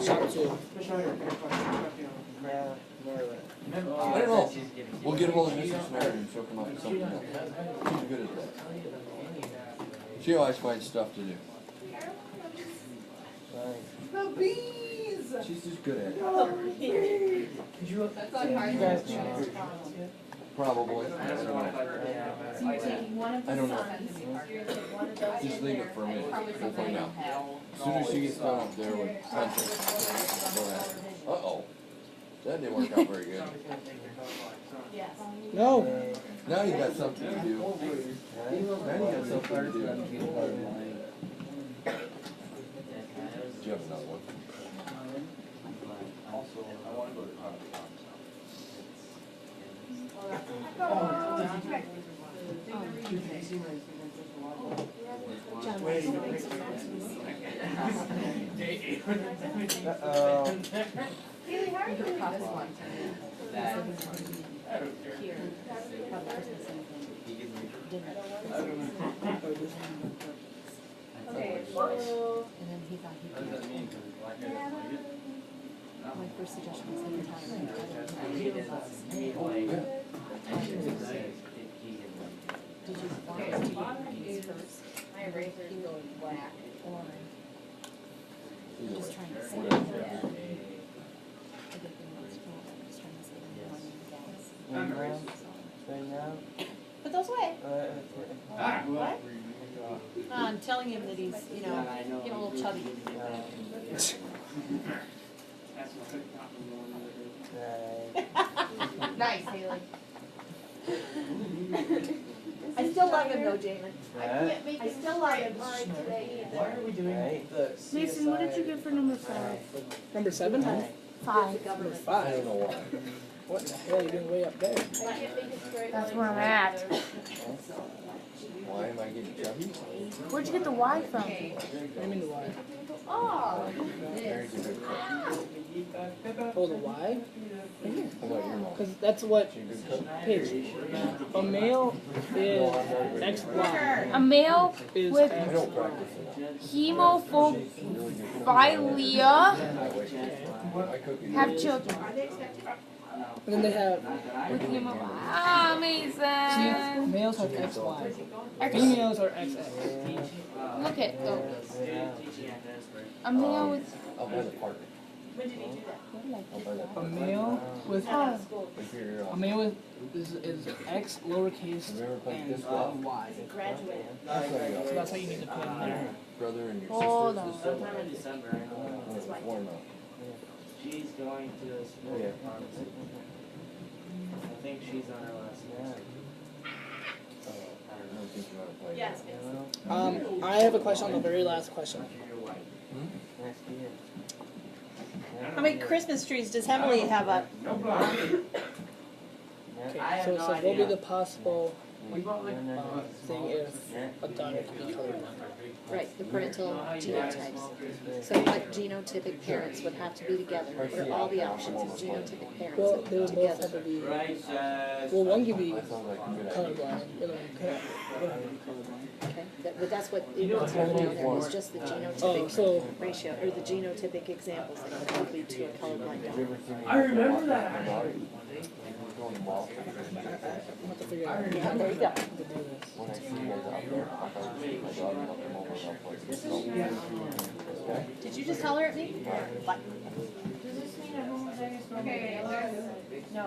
[SPEAKER 2] Shop 2.
[SPEAKER 1] I don't know. We'll get hold of Mrs. Schneider and she'll come up with something else. She's good at that. She always finds stuff to do.
[SPEAKER 4] The bees!
[SPEAKER 1] She's just good at it.
[SPEAKER 4] That's not hard.
[SPEAKER 1] Probably.
[SPEAKER 6] So you're taking one of
[SPEAKER 1] I
[SPEAKER 6] the
[SPEAKER 1] don't know.
[SPEAKER 6] sons, you're gonna take one of those.
[SPEAKER 1] Just leave it for a minute. We'll find out. As soon as she gets done up there with Hunter. Uh-oh. That didn't work out very good.
[SPEAKER 6] Yes.
[SPEAKER 2] No.
[SPEAKER 1] Now you got something to do. Now you got something to do. Do you have another one?
[SPEAKER 4] Haley, how are you doing this one? Okay, so.
[SPEAKER 10] And then he thought he could. My first suggestion was every time did you want us to use first?
[SPEAKER 6] My eraser's going black.
[SPEAKER 10] Or
[SPEAKER 3] Just trying to say.
[SPEAKER 10] Put those away.
[SPEAKER 9] Ah,
[SPEAKER 10] What? I'm telling him that he's, you know, getting a little chubby.
[SPEAKER 4] Nice, Haley.
[SPEAKER 10] I still love him though, Jamin.
[SPEAKER 4] I can't make
[SPEAKER 10] I
[SPEAKER 4] it
[SPEAKER 10] still love him.
[SPEAKER 4] today
[SPEAKER 5] Why are we doing the
[SPEAKER 3] Mason, what did you get for number 5?
[SPEAKER 2] Number 7?
[SPEAKER 3] 5.
[SPEAKER 2] Number
[SPEAKER 1] I
[SPEAKER 2] 5.
[SPEAKER 1] don't know why.
[SPEAKER 2] What the hell are you doing way up there?
[SPEAKER 4] I can't make it straight.
[SPEAKER 3] That's where I'm at.
[SPEAKER 1] Why am I getting chubby?
[SPEAKER 3] Where'd you get the Y from?
[SPEAKER 2] What do you mean the Y?
[SPEAKER 4] Oh.
[SPEAKER 1] Mary's a good cook.
[SPEAKER 2] Oh, the Y?
[SPEAKER 1] How about your mom?
[SPEAKER 2] Because that's what
[SPEAKER 1] She a good cook?
[SPEAKER 2] Paige. A male is XY.
[SPEAKER 7] A male
[SPEAKER 2] Is
[SPEAKER 7] with
[SPEAKER 1] I
[SPEAKER 2] X.
[SPEAKER 1] don't practice enough.
[SPEAKER 7] hemophilia
[SPEAKER 1] My cooking.
[SPEAKER 7] have children
[SPEAKER 2] And then they have
[SPEAKER 7] with hemophilia. Ah, amazing.
[SPEAKER 2] males have XY. Females are XX.
[SPEAKER 7] Look at those. A male with
[SPEAKER 1] I'll buy the part.
[SPEAKER 6] When did he do that?
[SPEAKER 1] I'll buy that
[SPEAKER 2] A
[SPEAKER 1] part.
[SPEAKER 2] male with
[SPEAKER 1] If you're,
[SPEAKER 2] a male with is X lowercase
[SPEAKER 1] have you ever played
[SPEAKER 2] and
[SPEAKER 1] this golf?
[SPEAKER 2] Y.
[SPEAKER 6] Graduated.
[SPEAKER 1] That's what I got.
[SPEAKER 2] So that's how you need to put in there.
[SPEAKER 1] Brother and your
[SPEAKER 3] Hold
[SPEAKER 1] sister.
[SPEAKER 3] on.
[SPEAKER 1] This summer.
[SPEAKER 11] Sometime in December, I know.
[SPEAKER 1] It's warm out.
[SPEAKER 11] She's going to a school
[SPEAKER 1] Yeah.
[SPEAKER 11] pharmacy. I think she's on her last semester. So, I don't
[SPEAKER 1] I don't think you want to play.
[SPEAKER 6] Yes,
[SPEAKER 11] know.
[SPEAKER 2] I have a question on the very last question.
[SPEAKER 11] Next year.
[SPEAKER 10] How many Christmas trees does Emily have up?
[SPEAKER 9] No problem.
[SPEAKER 2] Okay,
[SPEAKER 11] I have
[SPEAKER 2] so
[SPEAKER 11] no
[SPEAKER 2] what would be
[SPEAKER 11] idea.
[SPEAKER 2] the possible
[SPEAKER 9] We bought like,
[SPEAKER 2] thing if a daughter could be colorblind?
[SPEAKER 3] Right, the parental genotypes. So what genotypic parents would have to be together? What are all the options of genotypic parents
[SPEAKER 2] Well, they would both
[SPEAKER 3] together?
[SPEAKER 2] have to be.
[SPEAKER 11] Right,
[SPEAKER 2] Well, one could be
[SPEAKER 1] That sounds like a good idea.
[SPEAKER 2] colorblind, the other one could have to be colorblind.
[SPEAKER 3] Okay, but that's what, what's happening there is just the
[SPEAKER 2] Oh,
[SPEAKER 3] genotypic
[SPEAKER 2] so
[SPEAKER 3] ratio, or the genotypic examples that would lead to a colorblind daughter.
[SPEAKER 9] I remember that.
[SPEAKER 1] Going to mall.
[SPEAKER 2] I'm have to figure out
[SPEAKER 3] Yeah, there you go.
[SPEAKER 2] how to do this.
[SPEAKER 1] When I see you guys out there, I thought I'd take my dog and I'll come over and I'll play. Okay?
[SPEAKER 10] Did you just holler at me? What?
[SPEAKER 4] Okay,
[SPEAKER 10] No.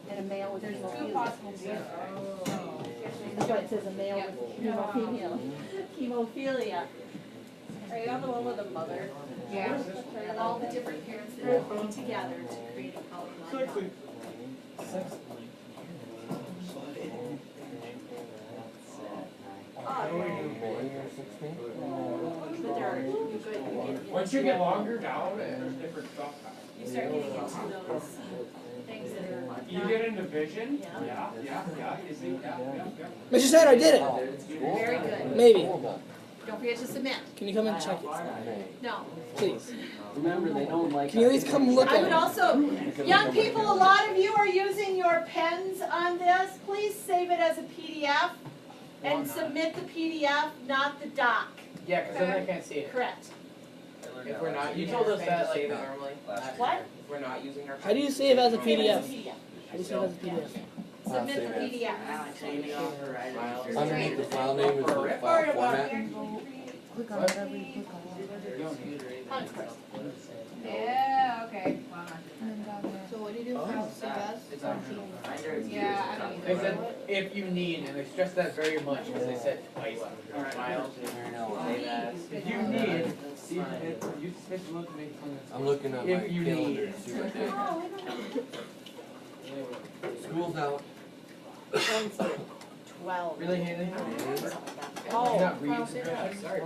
[SPEAKER 10] And a male with
[SPEAKER 4] two
[SPEAKER 10] hemophilia.
[SPEAKER 4] possible.
[SPEAKER 10] That's why it says a male with hemophilia. Hemophilia.
[SPEAKER 6] Are you on the one with the mother?
[SPEAKER 4] Yeah.
[SPEAKER 6] All the different parents that are putting together to create a colorblind daughter.
[SPEAKER 9] Once you get longer down, there's different stuff.
[SPEAKER 6] You start getting into those things that are
[SPEAKER 9] You
[SPEAKER 6] not
[SPEAKER 9] get into vision?
[SPEAKER 6] Yeah.
[SPEAKER 9] Yeah, you see, yeah.
[SPEAKER 2] Mr. Snyder, I did it!
[SPEAKER 6] very good.
[SPEAKER 2] Maybe.
[SPEAKER 6] Don't forget to submit.
[SPEAKER 2] Can you come and check it,
[SPEAKER 6] No.
[SPEAKER 2] please?
[SPEAKER 11] Remember, they don't like.
[SPEAKER 2] Can you at least come look
[SPEAKER 10] I
[SPEAKER 2] at
[SPEAKER 10] would
[SPEAKER 2] it?
[SPEAKER 10] also, young people, a lot of you are using your pens on this. Please save it as a PDF and submit the PDF, not the doc.
[SPEAKER 5] Yeah, because then I can't see it.
[SPEAKER 10] Correct.
[SPEAKER 5] If we're not, you told us that like normally.
[SPEAKER 10] What?
[SPEAKER 5] If we're not using our.
[SPEAKER 2] How do you save as a
[SPEAKER 10] Save it as
[SPEAKER 2] PDF?
[SPEAKER 10] a PDF.
[SPEAKER 2] How do you save as a PDF?
[SPEAKER 10] Submit the PDF.
[SPEAKER 1] Underneath the file name is the file format.
[SPEAKER 3] Click on whatever you click on.
[SPEAKER 4] Yeah, okay.
[SPEAKER 3] And then down there.
[SPEAKER 4] So what do you do for save as?
[SPEAKER 5] It's on.
[SPEAKER 4] Yeah, I don't
[SPEAKER 5] They
[SPEAKER 4] either.
[SPEAKER 5] said if you need, and they stressed that very much because they said twice. Miles.
[SPEAKER 9] If you need, see, you take a look and make comments.
[SPEAKER 1] I'm looking at my
[SPEAKER 5] If you
[SPEAKER 1] calendar
[SPEAKER 5] need.
[SPEAKER 1] to see what day. School's out.
[SPEAKER 10] Wednesday, 12.
[SPEAKER 5] Really, Haley?
[SPEAKER 10] Oh.
[SPEAKER 5] You're not reading. Sorry.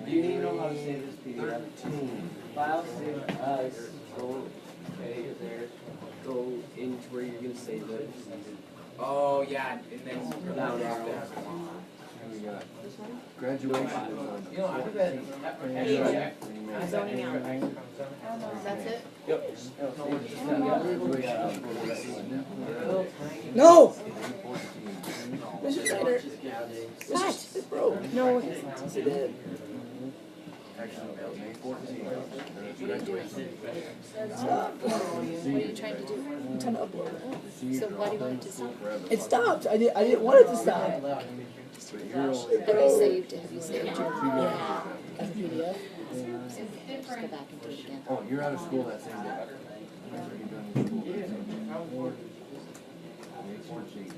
[SPEAKER 11] Do you need to know how to save this PDF?
[SPEAKER 1] 13.
[SPEAKER 11] File save as, go, okay, there, go into where you're gonna save it.
[SPEAKER 5] Oh yeah, and then
[SPEAKER 11] Down arrow.
[SPEAKER 1] Here we got graduation is on.
[SPEAKER 5] You know, I think that.
[SPEAKER 10] Zoning out.
[SPEAKER 4] That's it?
[SPEAKER 5] Yep.
[SPEAKER 2] No!
[SPEAKER 1] 14.
[SPEAKER 2] Mr. Snyder,
[SPEAKER 10] What?
[SPEAKER 2] it broke.
[SPEAKER 3] No, it isn't.
[SPEAKER 2] Yes, it did.
[SPEAKER 1] Actually, May 14th.
[SPEAKER 3] What are you doing? What are you trying to do?
[SPEAKER 2] I'm trying to upload it.
[SPEAKER 3] So why do you want it to stop?
[SPEAKER 2] It stopped. I didn't want it to stop.
[SPEAKER 3] Have you saved your
[SPEAKER 2] Yeah. As a PDF.
[SPEAKER 3] Just go back and do it again.
[SPEAKER 1] Oh, you're out of school that same day. That's what you're done in school. May 14th.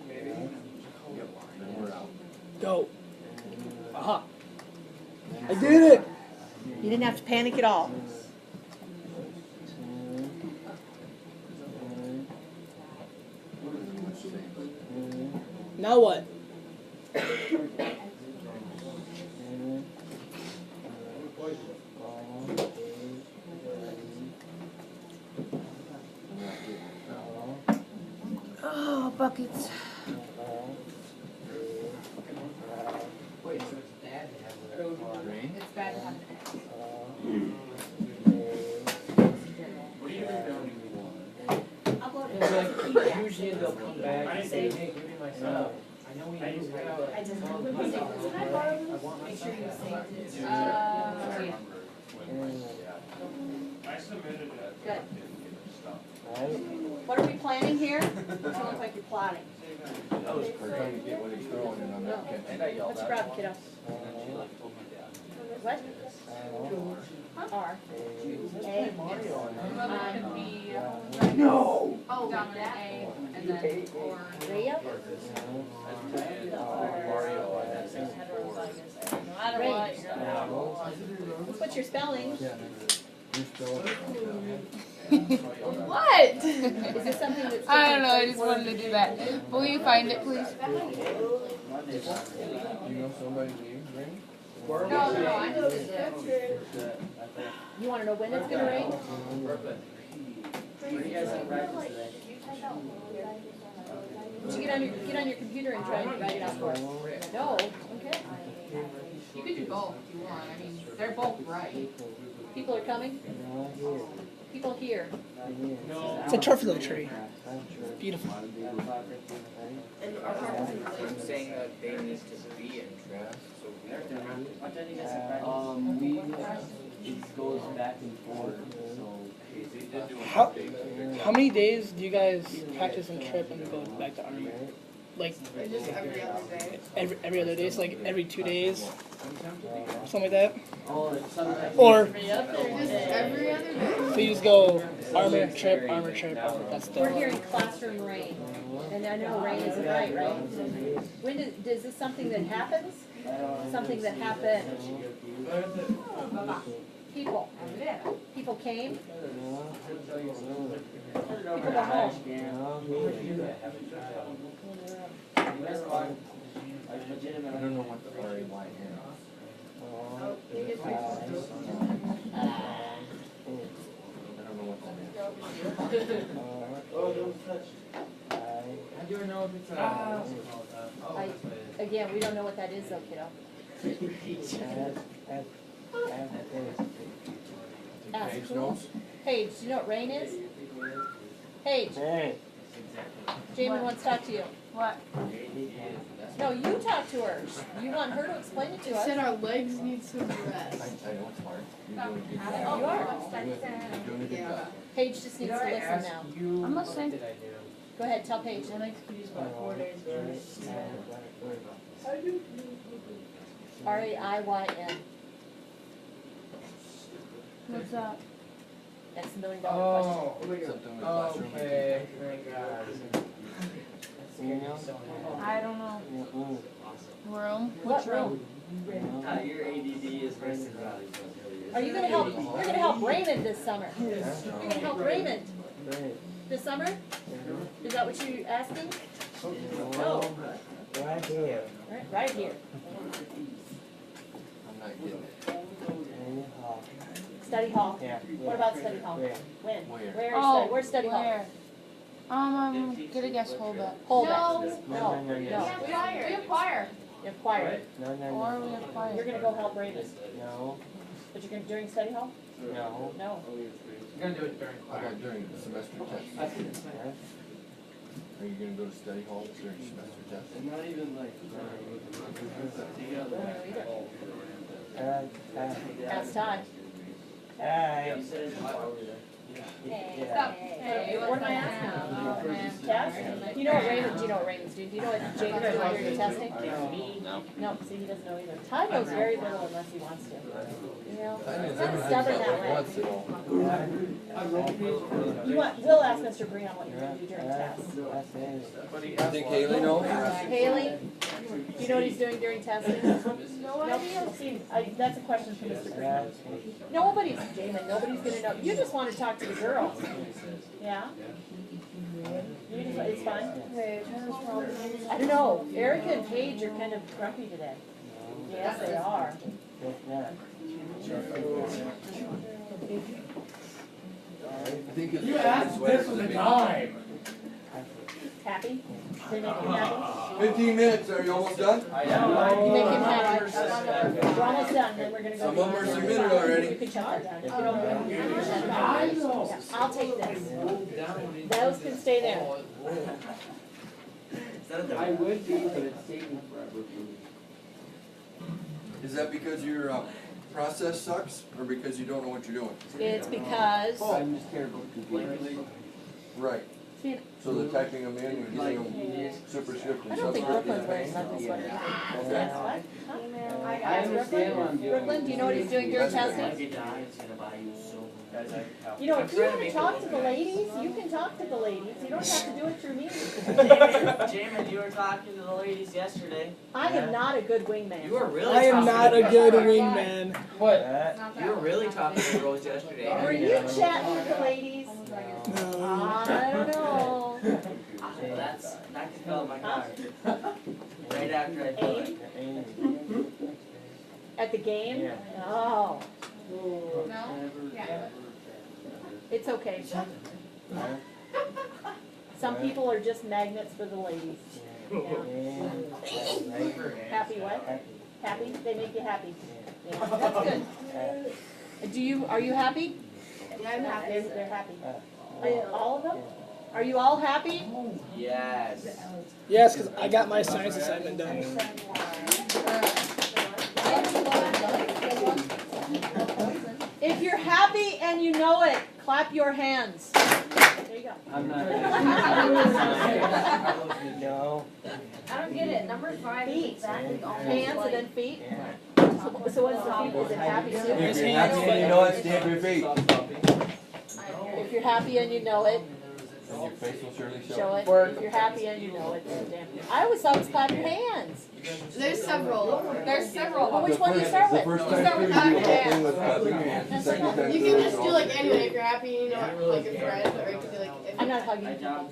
[SPEAKER 1] Yep, then we're out.
[SPEAKER 2] Go. Aha. I did it.
[SPEAKER 10] You didn't have to panic at all.
[SPEAKER 2] Now what?
[SPEAKER 7] Oh, buckets.
[SPEAKER 5] Wait, so it's bad to have
[SPEAKER 1] Rain?
[SPEAKER 6] It's bad to have an
[SPEAKER 8] What are you doing?
[SPEAKER 5] Like, usually they'll come back and say, hey, give me my stuff. I know we moved out.
[SPEAKER 6] I just want
[SPEAKER 5] I want my
[SPEAKER 6] make sure you
[SPEAKER 5] stuff back.
[SPEAKER 6] saved it.
[SPEAKER 8] I submitted it.
[SPEAKER 6] Good.
[SPEAKER 10] What are we planning here? Doesn't look like you're plotting.
[SPEAKER 1] We're trying to get what he's throwing in on that catch.
[SPEAKER 10] What's your problem, kiddo? What? R. A.
[SPEAKER 2] No.
[SPEAKER 6] Oh, down an A, and then, or.
[SPEAKER 10] Rhea?
[SPEAKER 1] Mario,
[SPEAKER 6] Heterozygous. No matter what, you're gonna
[SPEAKER 10] That's what you're spelling.
[SPEAKER 6] What?
[SPEAKER 10] Is this something that's?
[SPEAKER 7] I don't know, I just wanted to do that. Will you find it, please?
[SPEAKER 1] You know somebody named Rain?
[SPEAKER 6] No, I know this.
[SPEAKER 10] You wanna know when it's gonna rain? Did you get on your computer and try and write it out for us? No, okay.
[SPEAKER 6] You could do both if you want, I mean, they're both right.
[SPEAKER 10] People are coming? People here.
[SPEAKER 2] It's a truffle tree. Beautiful.
[SPEAKER 5] And I'm saying that they need to be in draft, so we have
[SPEAKER 11] It goes back and forth, so.
[SPEAKER 2] How many days do you guys practice and trip and go back to army? Like
[SPEAKER 4] Just every other day.
[SPEAKER 2] every other day, so like every 2 days, something like that.
[SPEAKER 11] Oh, sometimes.
[SPEAKER 2] Or
[SPEAKER 4] Just every other day.
[SPEAKER 2] so you just go armor trip. That's
[SPEAKER 10] We're
[SPEAKER 2] the.
[SPEAKER 10] hearing classroom rain, and I know rain isn't right, right? When is this something that happens? Something that happened? People came? People go home.
[SPEAKER 1] I don't know what the RAY is. I don't know what that is.
[SPEAKER 5] How do I know if it's
[SPEAKER 10] Again, we don't know what that is though, kiddo. Ask.
[SPEAKER 1] Page notes?
[SPEAKER 10] Paige, do you know what rain is? Paige, Jamin wants to talk to you.
[SPEAKER 7] What?
[SPEAKER 10] No, you talk to her. You want her to explain it to us.
[SPEAKER 4] Said our legs need some
[SPEAKER 1] I
[SPEAKER 4] rest.
[SPEAKER 1] know it's hard. You're doing a good
[SPEAKER 10] You
[SPEAKER 1] job.
[SPEAKER 10] are.
[SPEAKER 1] You're doing a good job.
[SPEAKER 10] Paige just needs to listen now.
[SPEAKER 7] I'm listening.
[SPEAKER 10] Go ahead, tell Paige. RAIYN.
[SPEAKER 7] What's that?
[SPEAKER 10] That's the $1 million question.
[SPEAKER 1] Something with classroom.
[SPEAKER 5] okay, thank God.
[SPEAKER 7] I don't know. Room?
[SPEAKER 10] What room?
[SPEAKER 11] Your ADD is worse than Riley's.
[SPEAKER 10] Are you gonna help? You're gonna help Raymond this summer. You're gonna help Raymond this summer? Is that what you're asking? No.
[SPEAKER 11] Right here.
[SPEAKER 10] Right here.
[SPEAKER 1] I'm not getting it.
[SPEAKER 10] Study hall.
[SPEAKER 11] Yeah.
[SPEAKER 10] What about study hall?
[SPEAKER 11] Where?
[SPEAKER 10] When?
[SPEAKER 1] Where?
[SPEAKER 7] Oh,
[SPEAKER 10] Where's study hall?
[SPEAKER 7] where? I'm gonna guess hold up.
[SPEAKER 10] Hold
[SPEAKER 6] No.
[SPEAKER 10] it. No.
[SPEAKER 6] We have choir.
[SPEAKER 10] You have choir.
[SPEAKER 11] No,
[SPEAKER 7] Or we have
[SPEAKER 10] You're
[SPEAKER 7] quiet.
[SPEAKER 10] gonna go help Raymond.
[SPEAKER 11] No,
[SPEAKER 10] But you're gonna during study hall?
[SPEAKER 11] no.
[SPEAKER 10] No.
[SPEAKER 5] You're gonna do it during
[SPEAKER 1] I
[SPEAKER 5] class.
[SPEAKER 1] got during the semester test. Are you gonna go to study hall during semester test?
[SPEAKER 11] Not even like.
[SPEAKER 10] Are Ask Todd.
[SPEAKER 11] Hi.
[SPEAKER 10] What am I asking? Test? You know what Raymond, you know what Raymond's doing? Do you know what Jacob's doing during testing?
[SPEAKER 1] No.
[SPEAKER 10] No, see, he doesn't know either. Todd knows very little unless he wants to. You know, he's kind of stubborn that way. You want, we'll ask Mr. Green on what you're gonna do during tests.
[SPEAKER 1] I think Haley knows.
[SPEAKER 10] Haley, do you know what he's doing during testing? No idea. See, that's a question for Mr. Green. Nobody's, Jamin, nobody's gonna know. You just wanna talk to the girls. Yeah? You just, it's fine? I don't know. Erica and Paige are kind of grumpy today. Yes, they are.
[SPEAKER 1] I think it's
[SPEAKER 9] You asked this was the time.
[SPEAKER 10] Happy? They make him happy?
[SPEAKER 1] 15 minutes, are you almost done?
[SPEAKER 10] You make him happy. We're almost done, then we're gonna go.
[SPEAKER 1] Some of them are submitted already.
[SPEAKER 10] You can shut that down. Yeah, I'll take this. Those can stay there.
[SPEAKER 11] I would be, but it's taking forever for me.
[SPEAKER 1] Is that because your process sucks, or because you don't know what you're doing?
[SPEAKER 10] It's because.
[SPEAKER 11] I'm just terrible at computers.
[SPEAKER 1] Right. So the typing them in and getting them superscript and
[SPEAKER 10] I don't think
[SPEAKER 1] subscript
[SPEAKER 10] Brooklyn's
[SPEAKER 1] is
[SPEAKER 10] wearing
[SPEAKER 1] pain?
[SPEAKER 10] knuckles sweater.
[SPEAKER 11] Yeah.
[SPEAKER 10] I understand what I'm doing. Brooklyn, do you know what he's doing during testing? You know, if you want to talk to the ladies, you can talk to the ladies. You don't have to do it through me.
[SPEAKER 5] Jamin, you were talking to the ladies yesterday.
[SPEAKER 10] I am not a good wingman.
[SPEAKER 5] You were really
[SPEAKER 2] I am
[SPEAKER 5] talking
[SPEAKER 2] not
[SPEAKER 5] to
[SPEAKER 2] a good wingman.
[SPEAKER 9] What?
[SPEAKER 5] You were really talking to the girls yesterday.
[SPEAKER 10] Were you chatting with the ladies? I don't know.
[SPEAKER 5] That's, I can tell in my car. Right after I put it.
[SPEAKER 10] At the game?
[SPEAKER 11] Yeah.
[SPEAKER 10] Oh,
[SPEAKER 6] No? Yeah.
[SPEAKER 10] it's okay. Some people are just magnets for the ladies. Yeah. Happy what? Happy? They make you happy. Yeah, that's good. Are you happy?
[SPEAKER 4] Yeah, I'm happy.
[SPEAKER 10] They're happy. All of them? Are you all happy?
[SPEAKER 5] Yes.
[SPEAKER 2] Yes, because I got my science assignment done.
[SPEAKER 10] If you're happy and you know it, clap your hands. There you go.
[SPEAKER 11] I'm not. No.
[SPEAKER 6] I don't get it. Number 5 is
[SPEAKER 10] Feet.
[SPEAKER 6] exactly all
[SPEAKER 10] Hands and then feet.
[SPEAKER 11] Yeah.
[SPEAKER 10] So what is the feet? Is it happy
[SPEAKER 1] If
[SPEAKER 10] too?
[SPEAKER 1] you're happy and you know it, stamp your feet.
[SPEAKER 10] If you're happy and you know it,
[SPEAKER 1] And your face will surely
[SPEAKER 10] show
[SPEAKER 1] show.
[SPEAKER 10] it. If you're happy and you know it, stamp it. I always thought it was clap your hands.
[SPEAKER 4] There's several.
[SPEAKER 6] There's several.
[SPEAKER 10] Oh, which one do you start with?
[SPEAKER 1] The first
[SPEAKER 10] You
[SPEAKER 1] time
[SPEAKER 10] start
[SPEAKER 1] through,
[SPEAKER 10] with
[SPEAKER 1] you do the
[SPEAKER 10] clap your
[SPEAKER 1] whole thing
[SPEAKER 10] hands.
[SPEAKER 1] with clapping your hands. The second time
[SPEAKER 4] You
[SPEAKER 1] through,
[SPEAKER 4] can just
[SPEAKER 1] it's
[SPEAKER 4] do
[SPEAKER 1] all-
[SPEAKER 4] like anyway if you're happy, you know, like a friend, or you can do like. If
[SPEAKER 10] I'm not hugging people.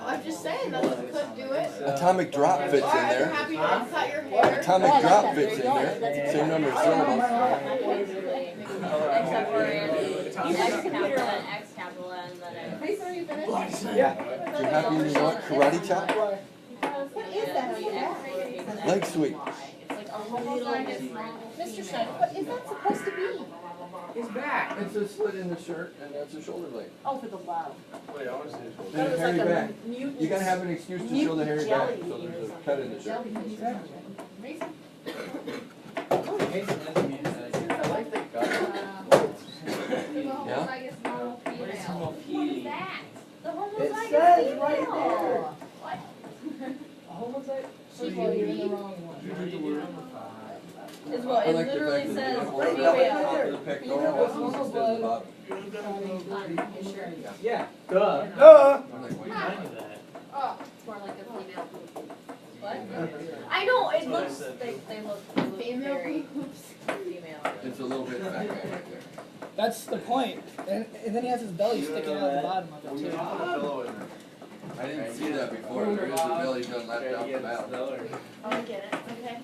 [SPEAKER 4] I'm just saying that you could do it.
[SPEAKER 1] Atomic drop fits in
[SPEAKER 4] Or if you're
[SPEAKER 1] there.
[SPEAKER 4] happy to like, cut your hair.
[SPEAKER 1] Atomic
[SPEAKER 10] Oh, I like
[SPEAKER 1] drop
[SPEAKER 10] that.
[SPEAKER 1] fits in
[SPEAKER 10] There you go.
[SPEAKER 1] there.
[SPEAKER 10] That's
[SPEAKER 1] Same number of syllables.
[SPEAKER 6] Except for X capital and X capital and then
[SPEAKER 10] Hey, so are you finished?
[SPEAKER 9] Yeah.
[SPEAKER 1] If you're happy and you know it, karate chop,
[SPEAKER 10] What is that?
[SPEAKER 1] leg sweep.
[SPEAKER 6] it's like a homozygous small.
[SPEAKER 10] Mr. Schneider, what is that supposed to be?
[SPEAKER 5] He's back.
[SPEAKER 1] It's a slit in the shirt and that's a shoulder blade.
[SPEAKER 10] Oh, for the love.
[SPEAKER 8] Wait, I want to see this one.
[SPEAKER 10] That
[SPEAKER 1] And
[SPEAKER 10] was
[SPEAKER 1] a hairy
[SPEAKER 10] like
[SPEAKER 1] back.
[SPEAKER 10] a mutant.
[SPEAKER 1] You gotta have an excuse to show the hairy back, so there's a cut in the shirt. Yeah?
[SPEAKER 6] Homozygous male female. What is that? The
[SPEAKER 9] It
[SPEAKER 6] homozygous
[SPEAKER 9] says right
[SPEAKER 6] female.
[SPEAKER 9] there.
[SPEAKER 6] What?
[SPEAKER 2] So you're in the wrong one.
[SPEAKER 6] Is what
[SPEAKER 1] I
[SPEAKER 6] it
[SPEAKER 1] like the
[SPEAKER 6] literally
[SPEAKER 1] fact that
[SPEAKER 6] says.
[SPEAKER 1] the whole top of the pectoral
[SPEAKER 2] Female.
[SPEAKER 1] muscles instead of the bottom.
[SPEAKER 11] Yeah. Duh.
[SPEAKER 1] I'm like, wait.
[SPEAKER 6] Oh, it's more like a female poop. What? I know, it looks, they look
[SPEAKER 4] Female
[SPEAKER 6] very
[SPEAKER 4] boobs.
[SPEAKER 6] female.
[SPEAKER 1] It's a little bit fat guy right there.
[SPEAKER 2] That's the point. And then he has his belly sticking out the bottom of it too.
[SPEAKER 1] I didn't see that before. There is a belly done left out the mouth.
[SPEAKER 10] Oh, I get it, okay.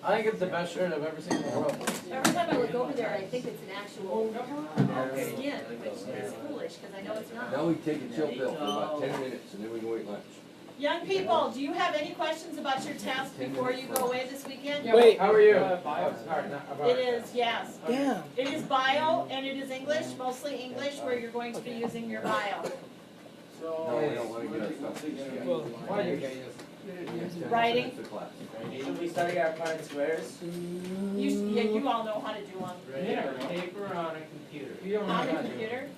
[SPEAKER 12] I think it's the best shirt I've ever seen in the world.
[SPEAKER 6] Every time I look over there, I think it's an actual skin, which is foolish, because I know it's not.
[SPEAKER 1] Now we take a chill pill for about 10 minutes and then we can wait lunch.
[SPEAKER 10] Young people, do you have any questions about your test before you go away this weekend?
[SPEAKER 2] Wait.
[SPEAKER 12] How are you? Hard, not about
[SPEAKER 10] It is, yes.
[SPEAKER 2] Damn.
[SPEAKER 10] It is bio and it is English, mostly English, where you're going to be using your bio.
[SPEAKER 1] No, we don't want to get our stuff.
[SPEAKER 12] Why do you guys?
[SPEAKER 10] Writing.
[SPEAKER 5] Should we study our Punnett squares?
[SPEAKER 10] You all know how to do them.
[SPEAKER 8] Yeah, paper on a computer. You don't know
[SPEAKER 10] On
[SPEAKER 8] how
[SPEAKER 10] the
[SPEAKER 8] to do
[SPEAKER 10] computer?
[SPEAKER 8] it.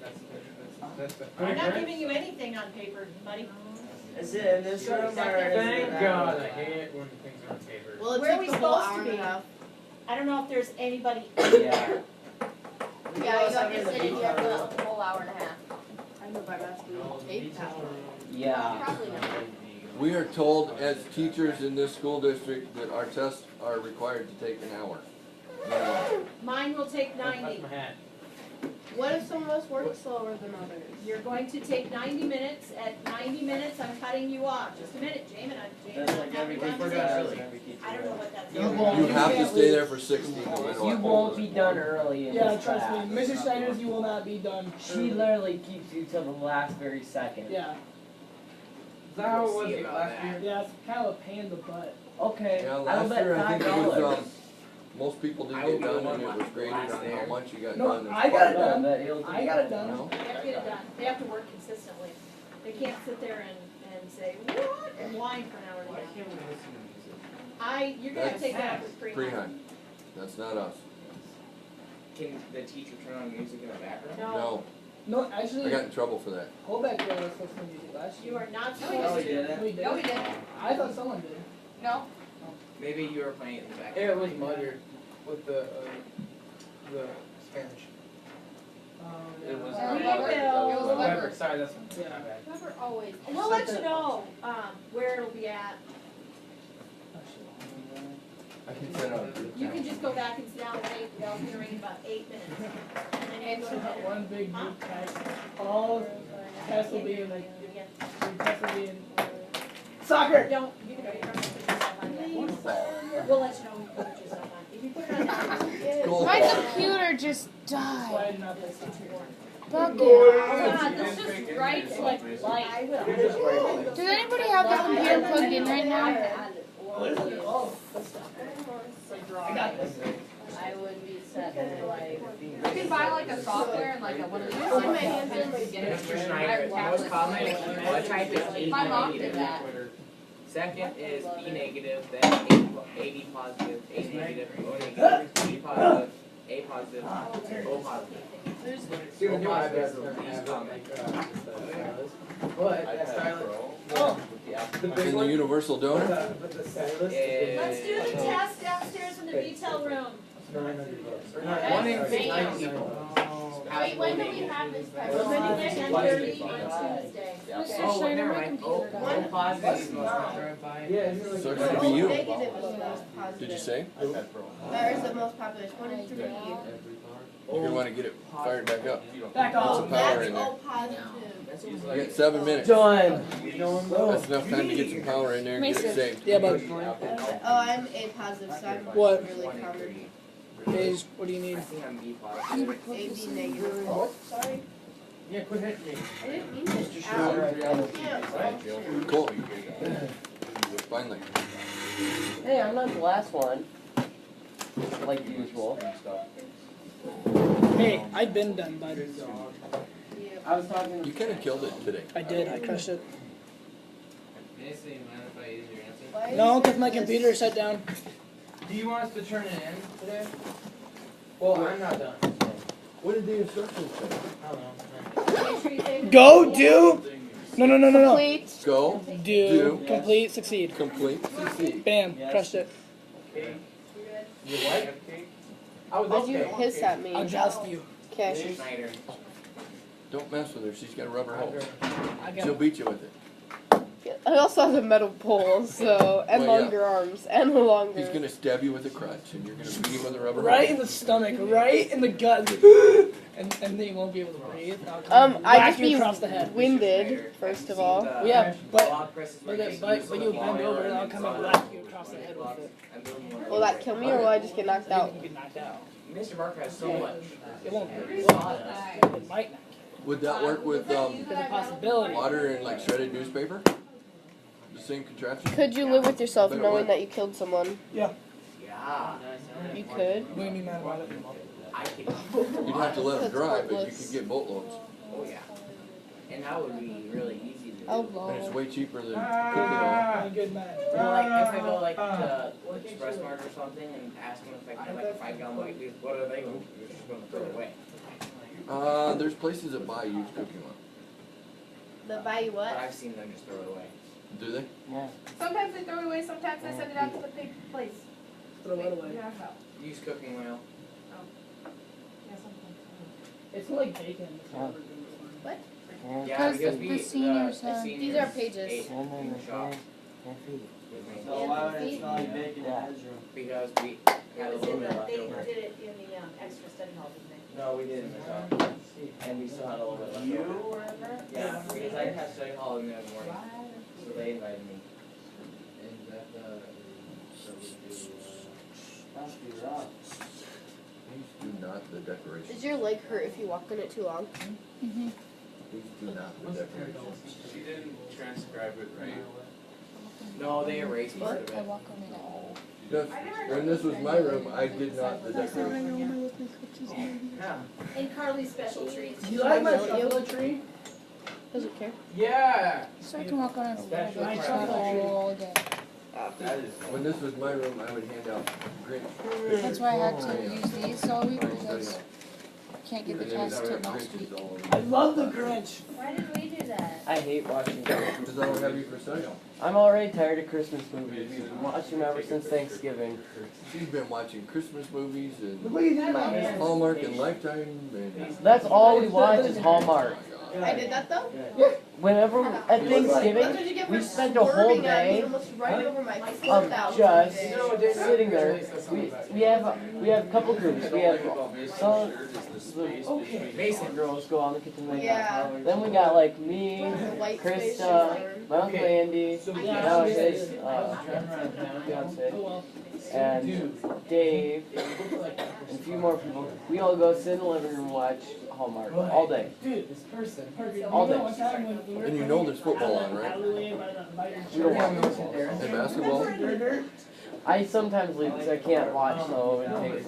[SPEAKER 8] That's the.
[SPEAKER 10] I'm not giving you anything on paper, buddy.
[SPEAKER 5] Is it in this room or is it
[SPEAKER 8] Thank
[SPEAKER 5] that
[SPEAKER 8] God,
[SPEAKER 5] room?
[SPEAKER 8] I hate it when things are on paper.
[SPEAKER 4] Well, it
[SPEAKER 10] Where are
[SPEAKER 4] took
[SPEAKER 10] we
[SPEAKER 4] the whole
[SPEAKER 10] supposed
[SPEAKER 4] hour
[SPEAKER 10] to
[SPEAKER 4] and a
[SPEAKER 10] be?
[SPEAKER 4] half.
[SPEAKER 10] I don't know if there's anybody in there.
[SPEAKER 4] Yeah, you have to sit in here for
[SPEAKER 6] a whole hour and a half.
[SPEAKER 4] I know by last week. 8 hours.
[SPEAKER 11] Yeah.
[SPEAKER 6] Probably not.
[SPEAKER 1] We are told as teachers in this school district that our tests are required to take an hour.
[SPEAKER 10] Mine will take
[SPEAKER 8] That's
[SPEAKER 10] 90.
[SPEAKER 8] my hat.
[SPEAKER 4] What if some of us work slower than others?
[SPEAKER 10] You're going to take 90 minutes. At 90 minutes, I'm cutting you off. Just a minute, Jamin.
[SPEAKER 5] That's like every teacher does.
[SPEAKER 10] I don't know what that's.
[SPEAKER 1] You have to stay there for 60 no matter
[SPEAKER 11] You
[SPEAKER 1] what.
[SPEAKER 11] won't be done early in
[SPEAKER 2] Yeah,
[SPEAKER 11] this
[SPEAKER 2] trust
[SPEAKER 11] class.
[SPEAKER 2] me, Mrs. Steiner's, you will not be done.
[SPEAKER 11] She literally keeps you till the last very second.
[SPEAKER 2] Yeah,
[SPEAKER 8] Is that how it was
[SPEAKER 5] See about
[SPEAKER 8] last
[SPEAKER 5] that.
[SPEAKER 8] year?
[SPEAKER 2] yeah, it's kind of a pain in the butt.
[SPEAKER 11] Okay,
[SPEAKER 1] Yeah,
[SPEAKER 11] I'll
[SPEAKER 1] last
[SPEAKER 11] bet
[SPEAKER 1] year I think it was,
[SPEAKER 11] $5.
[SPEAKER 1] most people didn't
[SPEAKER 5] I
[SPEAKER 1] get
[SPEAKER 5] will
[SPEAKER 1] done
[SPEAKER 5] go
[SPEAKER 1] and it
[SPEAKER 5] on
[SPEAKER 1] was graded
[SPEAKER 5] last
[SPEAKER 1] on
[SPEAKER 5] there.
[SPEAKER 1] how much you got
[SPEAKER 2] No,
[SPEAKER 1] done.
[SPEAKER 2] I got it
[SPEAKER 11] I'll
[SPEAKER 2] done.
[SPEAKER 11] bet it'll
[SPEAKER 2] I
[SPEAKER 11] take
[SPEAKER 2] got it done.
[SPEAKER 1] No?
[SPEAKER 10] They have to get it done. They have to work consistently. They can't sit there and say, what? And whine for an hour and a
[SPEAKER 8] Why
[SPEAKER 10] half.
[SPEAKER 8] can't we listen to music?
[SPEAKER 10] You're gonna
[SPEAKER 1] That's
[SPEAKER 10] take that with pre-high.
[SPEAKER 1] Pre-high. That's not us.
[SPEAKER 5] Can the teacher turn on music in the background?
[SPEAKER 1] No,
[SPEAKER 2] No,
[SPEAKER 1] I
[SPEAKER 2] actually,
[SPEAKER 1] got in trouble for that.
[SPEAKER 2] Colbeck did us listen to music last
[SPEAKER 10] You
[SPEAKER 2] year.
[SPEAKER 10] are not
[SPEAKER 5] Oh,
[SPEAKER 10] supposed
[SPEAKER 5] we
[SPEAKER 10] to.
[SPEAKER 5] did that?
[SPEAKER 2] We did.
[SPEAKER 6] No, we didn't.
[SPEAKER 2] I thought someone did.
[SPEAKER 6] No.
[SPEAKER 5] Maybe you were playing it in the background.
[SPEAKER 12] Yeah, it was Mudder with the Spanish. It was.
[SPEAKER 10] Weber.
[SPEAKER 6] It was Weber.
[SPEAKER 12] Sorry, that's
[SPEAKER 2] Yeah.
[SPEAKER 12] my bad.
[SPEAKER 10] Weber always. And we'll let you know, where it'll be at.
[SPEAKER 1] I can send out.
[SPEAKER 10] You can just go back and sit down and wait. They'll be ring in about 8 minutes. And then you go to bed.
[SPEAKER 2] One big group text. All tests will be in like, tests will be in soccer.
[SPEAKER 10] Don't, you can put yourself on that. We'll let you know when you put yourself on. If you put it on that,
[SPEAKER 1] Go.
[SPEAKER 7] My computer just
[SPEAKER 2] Why
[SPEAKER 7] died.
[SPEAKER 2] did not this?
[SPEAKER 7] Fuck it.
[SPEAKER 6] Oh God, this just writes like light.
[SPEAKER 10] I will.
[SPEAKER 7] Does anybody have the computer plugged in right now?
[SPEAKER 2] What is it? Oh, I got this.
[SPEAKER 6] I would be set for like. You can buy like a software and like a one of these.
[SPEAKER 4] Put my hands in.
[SPEAKER 5] Mr. Schneider, the most common blood type is AB
[SPEAKER 6] My mom did
[SPEAKER 5] negative.
[SPEAKER 6] that.
[SPEAKER 5] Second is B negative, then AB positive, A negative, O negative, B positive, A positive, O positive. O positive is the least common.
[SPEAKER 12] But that stylus.
[SPEAKER 2] Oh.
[SPEAKER 12] The
[SPEAKER 1] In
[SPEAKER 12] big
[SPEAKER 1] the
[SPEAKER 12] one.
[SPEAKER 1] universal donor?
[SPEAKER 12] But the stylus.
[SPEAKER 10] Let's do the test downstairs in the retail room.
[SPEAKER 12] $900.
[SPEAKER 5] One in 9 people.
[SPEAKER 10] Wait, when do we have this test? We're
[SPEAKER 5] Well,
[SPEAKER 10] meeting at 10:30 on Tuesday.
[SPEAKER 7] Mr.
[SPEAKER 5] Oh,
[SPEAKER 7] Schneider,
[SPEAKER 5] never
[SPEAKER 7] my
[SPEAKER 5] mind.
[SPEAKER 7] computer
[SPEAKER 5] O
[SPEAKER 7] died.
[SPEAKER 5] positive is the most common.
[SPEAKER 12] Yeah, isn't it like?
[SPEAKER 1] So it should be you.
[SPEAKER 4] Negative is the most positive.
[SPEAKER 1] Did you say?
[SPEAKER 4] That is the most popular. It's 1 in 3.
[SPEAKER 1] You're gonna wanna get it fired back up.
[SPEAKER 2] Back
[SPEAKER 1] Put
[SPEAKER 2] off.
[SPEAKER 1] some power
[SPEAKER 4] That's
[SPEAKER 1] in there.
[SPEAKER 4] O positive.
[SPEAKER 1] You got 7 minutes.
[SPEAKER 11] Done.
[SPEAKER 1] That's enough time to get some power in there and get it saved.
[SPEAKER 2] Yeah, bud.
[SPEAKER 4] Oh, I'm A positive, so I'm
[SPEAKER 2] What?
[SPEAKER 4] really common.
[SPEAKER 2] Age, what do you need?
[SPEAKER 5] I think I'm B positive.
[SPEAKER 4] AB negative. Oh, sorry.
[SPEAKER 12] Yeah, quit hitting me.
[SPEAKER 4] I didn't mean to.
[SPEAKER 12] Sure.
[SPEAKER 4] Yeah.
[SPEAKER 1] Cool. Finally.
[SPEAKER 11] Hey, I'm not the last one. Like usual.
[SPEAKER 2] Hey, I've been done, bud.
[SPEAKER 11] I was talking.
[SPEAKER 1] You kinda killed it today.
[SPEAKER 2] I did, I crushed it.
[SPEAKER 8] Mason, you mind if I use your answer?
[SPEAKER 4] Why is
[SPEAKER 2] No,
[SPEAKER 4] there
[SPEAKER 2] because my
[SPEAKER 4] this-
[SPEAKER 2] computer shut down.
[SPEAKER 8] Do you want us to turn it in today? Well, I'm not done.
[SPEAKER 1] What did the instructions say?
[SPEAKER 8] I don't know.
[SPEAKER 10] Make sure you say.
[SPEAKER 2] Go, do. No.
[SPEAKER 3] Complete.
[SPEAKER 1] Go,
[SPEAKER 2] Do, complete, succeed.
[SPEAKER 1] complete, succeed.
[SPEAKER 2] Bam, crushed it.
[SPEAKER 8] Okay. You what? I was
[SPEAKER 3] What'd you
[SPEAKER 8] okay.
[SPEAKER 3] hiss at me?
[SPEAKER 2] I'll joust you.
[SPEAKER 3] Okay.
[SPEAKER 5] Mr. Schneider.
[SPEAKER 1] Don't mess with her, she's got a rubber hose.
[SPEAKER 2] I
[SPEAKER 1] She'll
[SPEAKER 2] got
[SPEAKER 1] beat you with it.
[SPEAKER 3] I also have a metal pole, so and
[SPEAKER 1] Well, yeah.
[SPEAKER 3] longer arms and longer.
[SPEAKER 1] He's gonna stab you with a crutch and you're gonna beat him with a rubber
[SPEAKER 2] right in
[SPEAKER 1] hose.
[SPEAKER 2] the stomach, right in the gut. and then you won't be able to breathe. I'll come
[SPEAKER 3] I
[SPEAKER 2] whack
[SPEAKER 3] just
[SPEAKER 2] you
[SPEAKER 3] be
[SPEAKER 2] across the head.
[SPEAKER 3] winded first of all.
[SPEAKER 2] Yeah, but
[SPEAKER 5] Log presses
[SPEAKER 2] but,
[SPEAKER 5] make
[SPEAKER 2] but,
[SPEAKER 5] use
[SPEAKER 2] but
[SPEAKER 5] of
[SPEAKER 2] you
[SPEAKER 5] the
[SPEAKER 2] bend
[SPEAKER 5] volume
[SPEAKER 2] over and I'll
[SPEAKER 5] and
[SPEAKER 2] come and
[SPEAKER 5] so
[SPEAKER 2] whack you across the head with it.
[SPEAKER 3] Will that kill me or will I just get knocked out?
[SPEAKER 2] You can get knocked out.
[SPEAKER 5] Mr. Barker has so much.
[SPEAKER 2] It won't hurt. It might not.
[SPEAKER 1] Would that work with,
[SPEAKER 2] There's a possibility.
[SPEAKER 1] water and like shredded newspaper? The same contraption?
[SPEAKER 3] Could you live with yourself
[SPEAKER 1] But it
[SPEAKER 3] knowing
[SPEAKER 1] would.
[SPEAKER 3] that you killed someone?
[SPEAKER 5] Yeah.
[SPEAKER 3] You could.
[SPEAKER 2] What do you mean, man? Why don't you?
[SPEAKER 5] I can.
[SPEAKER 1] You'd have to let them
[SPEAKER 3] That's
[SPEAKER 1] dry, but you
[SPEAKER 3] hopeless.
[SPEAKER 1] could get boatloads.
[SPEAKER 5] Oh, yeah. And that would be really easy to
[SPEAKER 2] Hello.
[SPEAKER 1] And it's way cheaper than cooking oil.
[SPEAKER 2] My good man.
[SPEAKER 5] Well, like if I go like to Express Mart or something and ask them if I can have like a 5-gallon bucket, what are they going to do? They're just going to throw it away.
[SPEAKER 1] There's places that buy used cooking oil.
[SPEAKER 4] The buy you
[SPEAKER 5] But
[SPEAKER 4] what?
[SPEAKER 5] I've seen them just throw it away.
[SPEAKER 1] Do they?
[SPEAKER 11] Yeah.
[SPEAKER 10] Sometimes they throw it away, sometimes they send it out to the big place.
[SPEAKER 2] Throw it away.
[SPEAKER 10] Yeah,
[SPEAKER 5] Use cooking oil.
[SPEAKER 10] sometimes.
[SPEAKER 2] It's like bacon.
[SPEAKER 11] Yeah.
[SPEAKER 4] What?
[SPEAKER 5] Yeah,
[SPEAKER 7] Because
[SPEAKER 5] because
[SPEAKER 7] the
[SPEAKER 5] we
[SPEAKER 7] seniors
[SPEAKER 5] the
[SPEAKER 7] have-
[SPEAKER 5] seniors
[SPEAKER 4] These are pages.
[SPEAKER 5] ate
[SPEAKER 11] And then
[SPEAKER 5] in
[SPEAKER 11] the
[SPEAKER 5] the shop
[SPEAKER 11] thing, can't feed it.
[SPEAKER 5] with me.
[SPEAKER 12] So why would it smell like bacon in his room?
[SPEAKER 5] Because we
[SPEAKER 6] It
[SPEAKER 5] had a
[SPEAKER 6] was
[SPEAKER 5] little
[SPEAKER 6] in
[SPEAKER 5] bit
[SPEAKER 6] the,
[SPEAKER 5] left
[SPEAKER 6] they
[SPEAKER 5] over.
[SPEAKER 6] did it in the, extra study hall, didn't they?
[SPEAKER 5] No, we did in the shop. And we still had a little bit left
[SPEAKER 12] You
[SPEAKER 5] over.
[SPEAKER 12] were in there?
[SPEAKER 5] Yeah, because I had study hall in the morning. So they invited me.
[SPEAKER 12] Must be rough.
[SPEAKER 1] Please do not the decorations.
[SPEAKER 4] Does your leg hurt if you walk on it too long?
[SPEAKER 7] Mhm.
[SPEAKER 1] Please do not the decorations.
[SPEAKER 8] She didn't transcribe it right.
[SPEAKER 5] No, they erased part of
[SPEAKER 7] I
[SPEAKER 5] it.
[SPEAKER 7] walk on it all.
[SPEAKER 1] Just, when this was my room, I did not the decorations.
[SPEAKER 5] Yeah.
[SPEAKER 6] And Carly's special treats.
[SPEAKER 2] Do you like my succulent tree?
[SPEAKER 4] Doesn't care.
[SPEAKER 8] Yeah!
[SPEAKER 7] So I can walk on it a little bit, just not all day.
[SPEAKER 8] That is.
[SPEAKER 1] When this was my room, I would hand out Grinch.
[SPEAKER 7] That's why I had to use these all week because I can't get the
[SPEAKER 1] And then
[SPEAKER 7] test
[SPEAKER 1] we'd
[SPEAKER 7] till
[SPEAKER 1] have
[SPEAKER 7] next week.
[SPEAKER 1] Grinches all
[SPEAKER 2] I
[SPEAKER 1] over.
[SPEAKER 2] love the Grinch.
[SPEAKER 6] Why did we do that?
[SPEAKER 11] I hate watching Christmas.
[SPEAKER 1] Because I don't have you for sale.
[SPEAKER 11] I'm already tired of Christmas movies. I've watched them ever since Thanksgiving.
[SPEAKER 1] She's been watching Christmas movies
[SPEAKER 2] Look
[SPEAKER 1] and
[SPEAKER 2] what you did, my hand.
[SPEAKER 1] Hallmark and Lifetime and.
[SPEAKER 11] That's all we watch is Hallmark.
[SPEAKER 4] I did that though?
[SPEAKER 11] Whenever at
[SPEAKER 4] That's
[SPEAKER 11] Thanksgiving,
[SPEAKER 4] what you get
[SPEAKER 11] we
[SPEAKER 4] for
[SPEAKER 11] spent a whole
[SPEAKER 4] swerving at me,
[SPEAKER 11] day
[SPEAKER 4] almost right over my
[SPEAKER 11] of
[SPEAKER 4] 4,000
[SPEAKER 11] just
[SPEAKER 4] today.
[SPEAKER 11] sitting there. We have a couple groups. We have some the basic girls go on the kitchen thing.
[SPEAKER 4] Yeah.
[SPEAKER 11] Then we got like me,
[SPEAKER 4] The white space
[SPEAKER 11] Krista, my uncle Andy, now his fiance, and Dave, and a few more people. We all go sit in the living room and watch Hallmark all day.
[SPEAKER 2] Dude, this person.
[SPEAKER 11] All day.
[SPEAKER 1] And you know there's football on, right?
[SPEAKER 11] We don't watch football.
[SPEAKER 1] And basketball?
[SPEAKER 11] I sometimes leave because I can't watch, so it takes.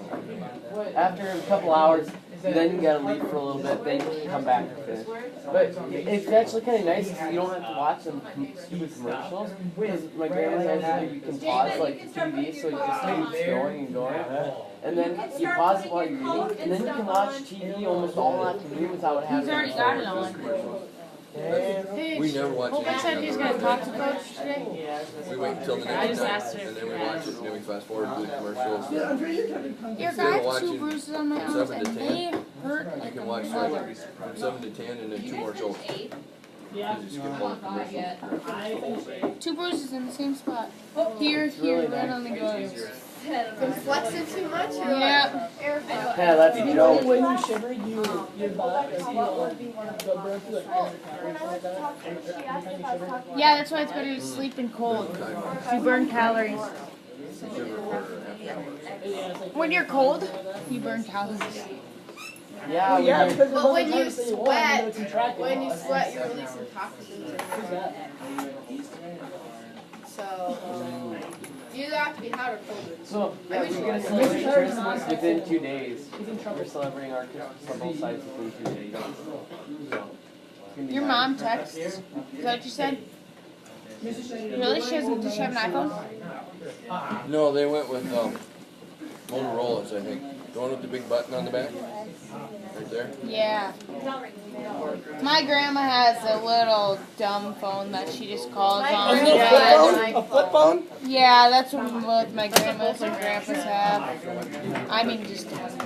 [SPEAKER 11] After a couple hours, then you gotta leave for a little bit, then you come back and finish. But it's actually kind of nice because you don't have to watch some stupid commercials. Because my grandma says that you can pause like TV, so you just keep going and going. And then you pause it while you're eating, and then you can watch TV almost all afternoon without having
[SPEAKER 7] He's already got it on.
[SPEAKER 11] commercials.
[SPEAKER 1] We never watch
[SPEAKER 7] Hope I said he's gonna talk to Coach today.
[SPEAKER 1] We wait until the
[SPEAKER 7] I
[SPEAKER 1] next
[SPEAKER 7] just asked
[SPEAKER 1] night
[SPEAKER 7] her
[SPEAKER 1] and
[SPEAKER 7] if
[SPEAKER 1] then we
[SPEAKER 7] you
[SPEAKER 1] watch
[SPEAKER 7] asked.
[SPEAKER 1] it and then we fast forward to the commercials.
[SPEAKER 7] Your
[SPEAKER 1] Instead of
[SPEAKER 7] guy had two
[SPEAKER 1] watching
[SPEAKER 7] bruises on my arms
[SPEAKER 1] 7 to
[SPEAKER 7] and
[SPEAKER 1] 10,
[SPEAKER 7] they hurt
[SPEAKER 1] you
[SPEAKER 7] like
[SPEAKER 1] can
[SPEAKER 7] a
[SPEAKER 1] watch
[SPEAKER 7] mother.
[SPEAKER 1] from 7 to 10 and then 2 more shows.
[SPEAKER 2] Yeah.
[SPEAKER 1] Because you skip all the commercials.
[SPEAKER 2] I finished
[SPEAKER 7] 2 bruises in the same spot. Here, right on the gloves.
[SPEAKER 4] Been flexing too much or
[SPEAKER 7] Yeah.
[SPEAKER 11] Yeah, that's a
[SPEAKER 2] You know
[SPEAKER 11] joke.
[SPEAKER 2] when you shiver, your butt, like, go burn through like 300 calories like that. Every time you shiver.
[SPEAKER 7] Yeah, that's why it's better to sleep in cold. You burn calories.
[SPEAKER 1] You shiver for half an hour.
[SPEAKER 2] Yeah, it's like-
[SPEAKER 7] When you're cold, you burn calories.
[SPEAKER 11] Yeah,
[SPEAKER 2] Well, yeah,
[SPEAKER 11] we
[SPEAKER 2] because
[SPEAKER 4] But
[SPEAKER 2] there's
[SPEAKER 4] when
[SPEAKER 2] other
[SPEAKER 4] you
[SPEAKER 2] times that warm, and
[SPEAKER 4] sweat,
[SPEAKER 2] then it's contracting.
[SPEAKER 4] when you sweat, you're releasing toxins.
[SPEAKER 2] Who's that?
[SPEAKER 4] So, you either have to be hot or cold.
[SPEAKER 11] So, yeah, we're gonna celebrate Christmas within 2 days. We're celebrating our Christmas on both sides within 2 days. So, it's gonna be
[SPEAKER 7] Your
[SPEAKER 11] nice.
[SPEAKER 7] mom texts. Is that what you said? Really? Does she have an iPhone?
[SPEAKER 1] No, they went with Motorola's, I think. The one with the big button on the back? Right there?
[SPEAKER 7] Yeah. My grandma has a little dumb phone that she just calls on.
[SPEAKER 2] A little flip phone? A flip phone?
[SPEAKER 7] Yeah, that's what both my grandmas and grandpas have. I mean, just
[SPEAKER 1] That's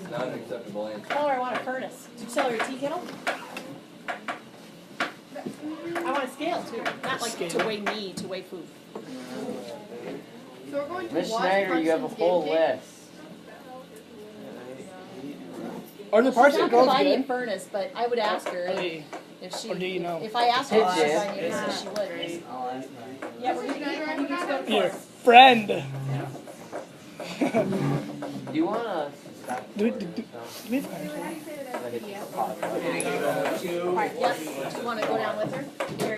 [SPEAKER 1] not an acceptable answer.
[SPEAKER 10] Tell her I want a furnace. Did you sell her a tea kettle? I want a scale too, not like to weigh me, to weigh food.
[SPEAKER 4] So we're going to
[SPEAKER 11] Miss
[SPEAKER 4] watch
[SPEAKER 11] Schneider, you have a
[SPEAKER 4] Parsons
[SPEAKER 11] full
[SPEAKER 4] game tape?
[SPEAKER 11] list.
[SPEAKER 2] Are the parts
[SPEAKER 10] She's
[SPEAKER 2] of
[SPEAKER 10] not gonna
[SPEAKER 2] girls
[SPEAKER 10] buy me a
[SPEAKER 2] good?
[SPEAKER 10] furnace, but I would ask her
[SPEAKER 2] Hey,
[SPEAKER 10] if she,
[SPEAKER 2] or do you know?
[SPEAKER 10] if I asked her if she'd
[SPEAKER 11] Pitch
[SPEAKER 10] buy me a furnace, she would. Yeah, we're gonna go to
[SPEAKER 2] Your
[SPEAKER 10] court.
[SPEAKER 2] friend.
[SPEAKER 11] Do you wanna stop?
[SPEAKER 2] Do
[SPEAKER 11] recording
[SPEAKER 2] we
[SPEAKER 11] now?
[SPEAKER 2] have
[SPEAKER 11] I hit pause.
[SPEAKER 10] Alright, yes, do you wanna go down with her?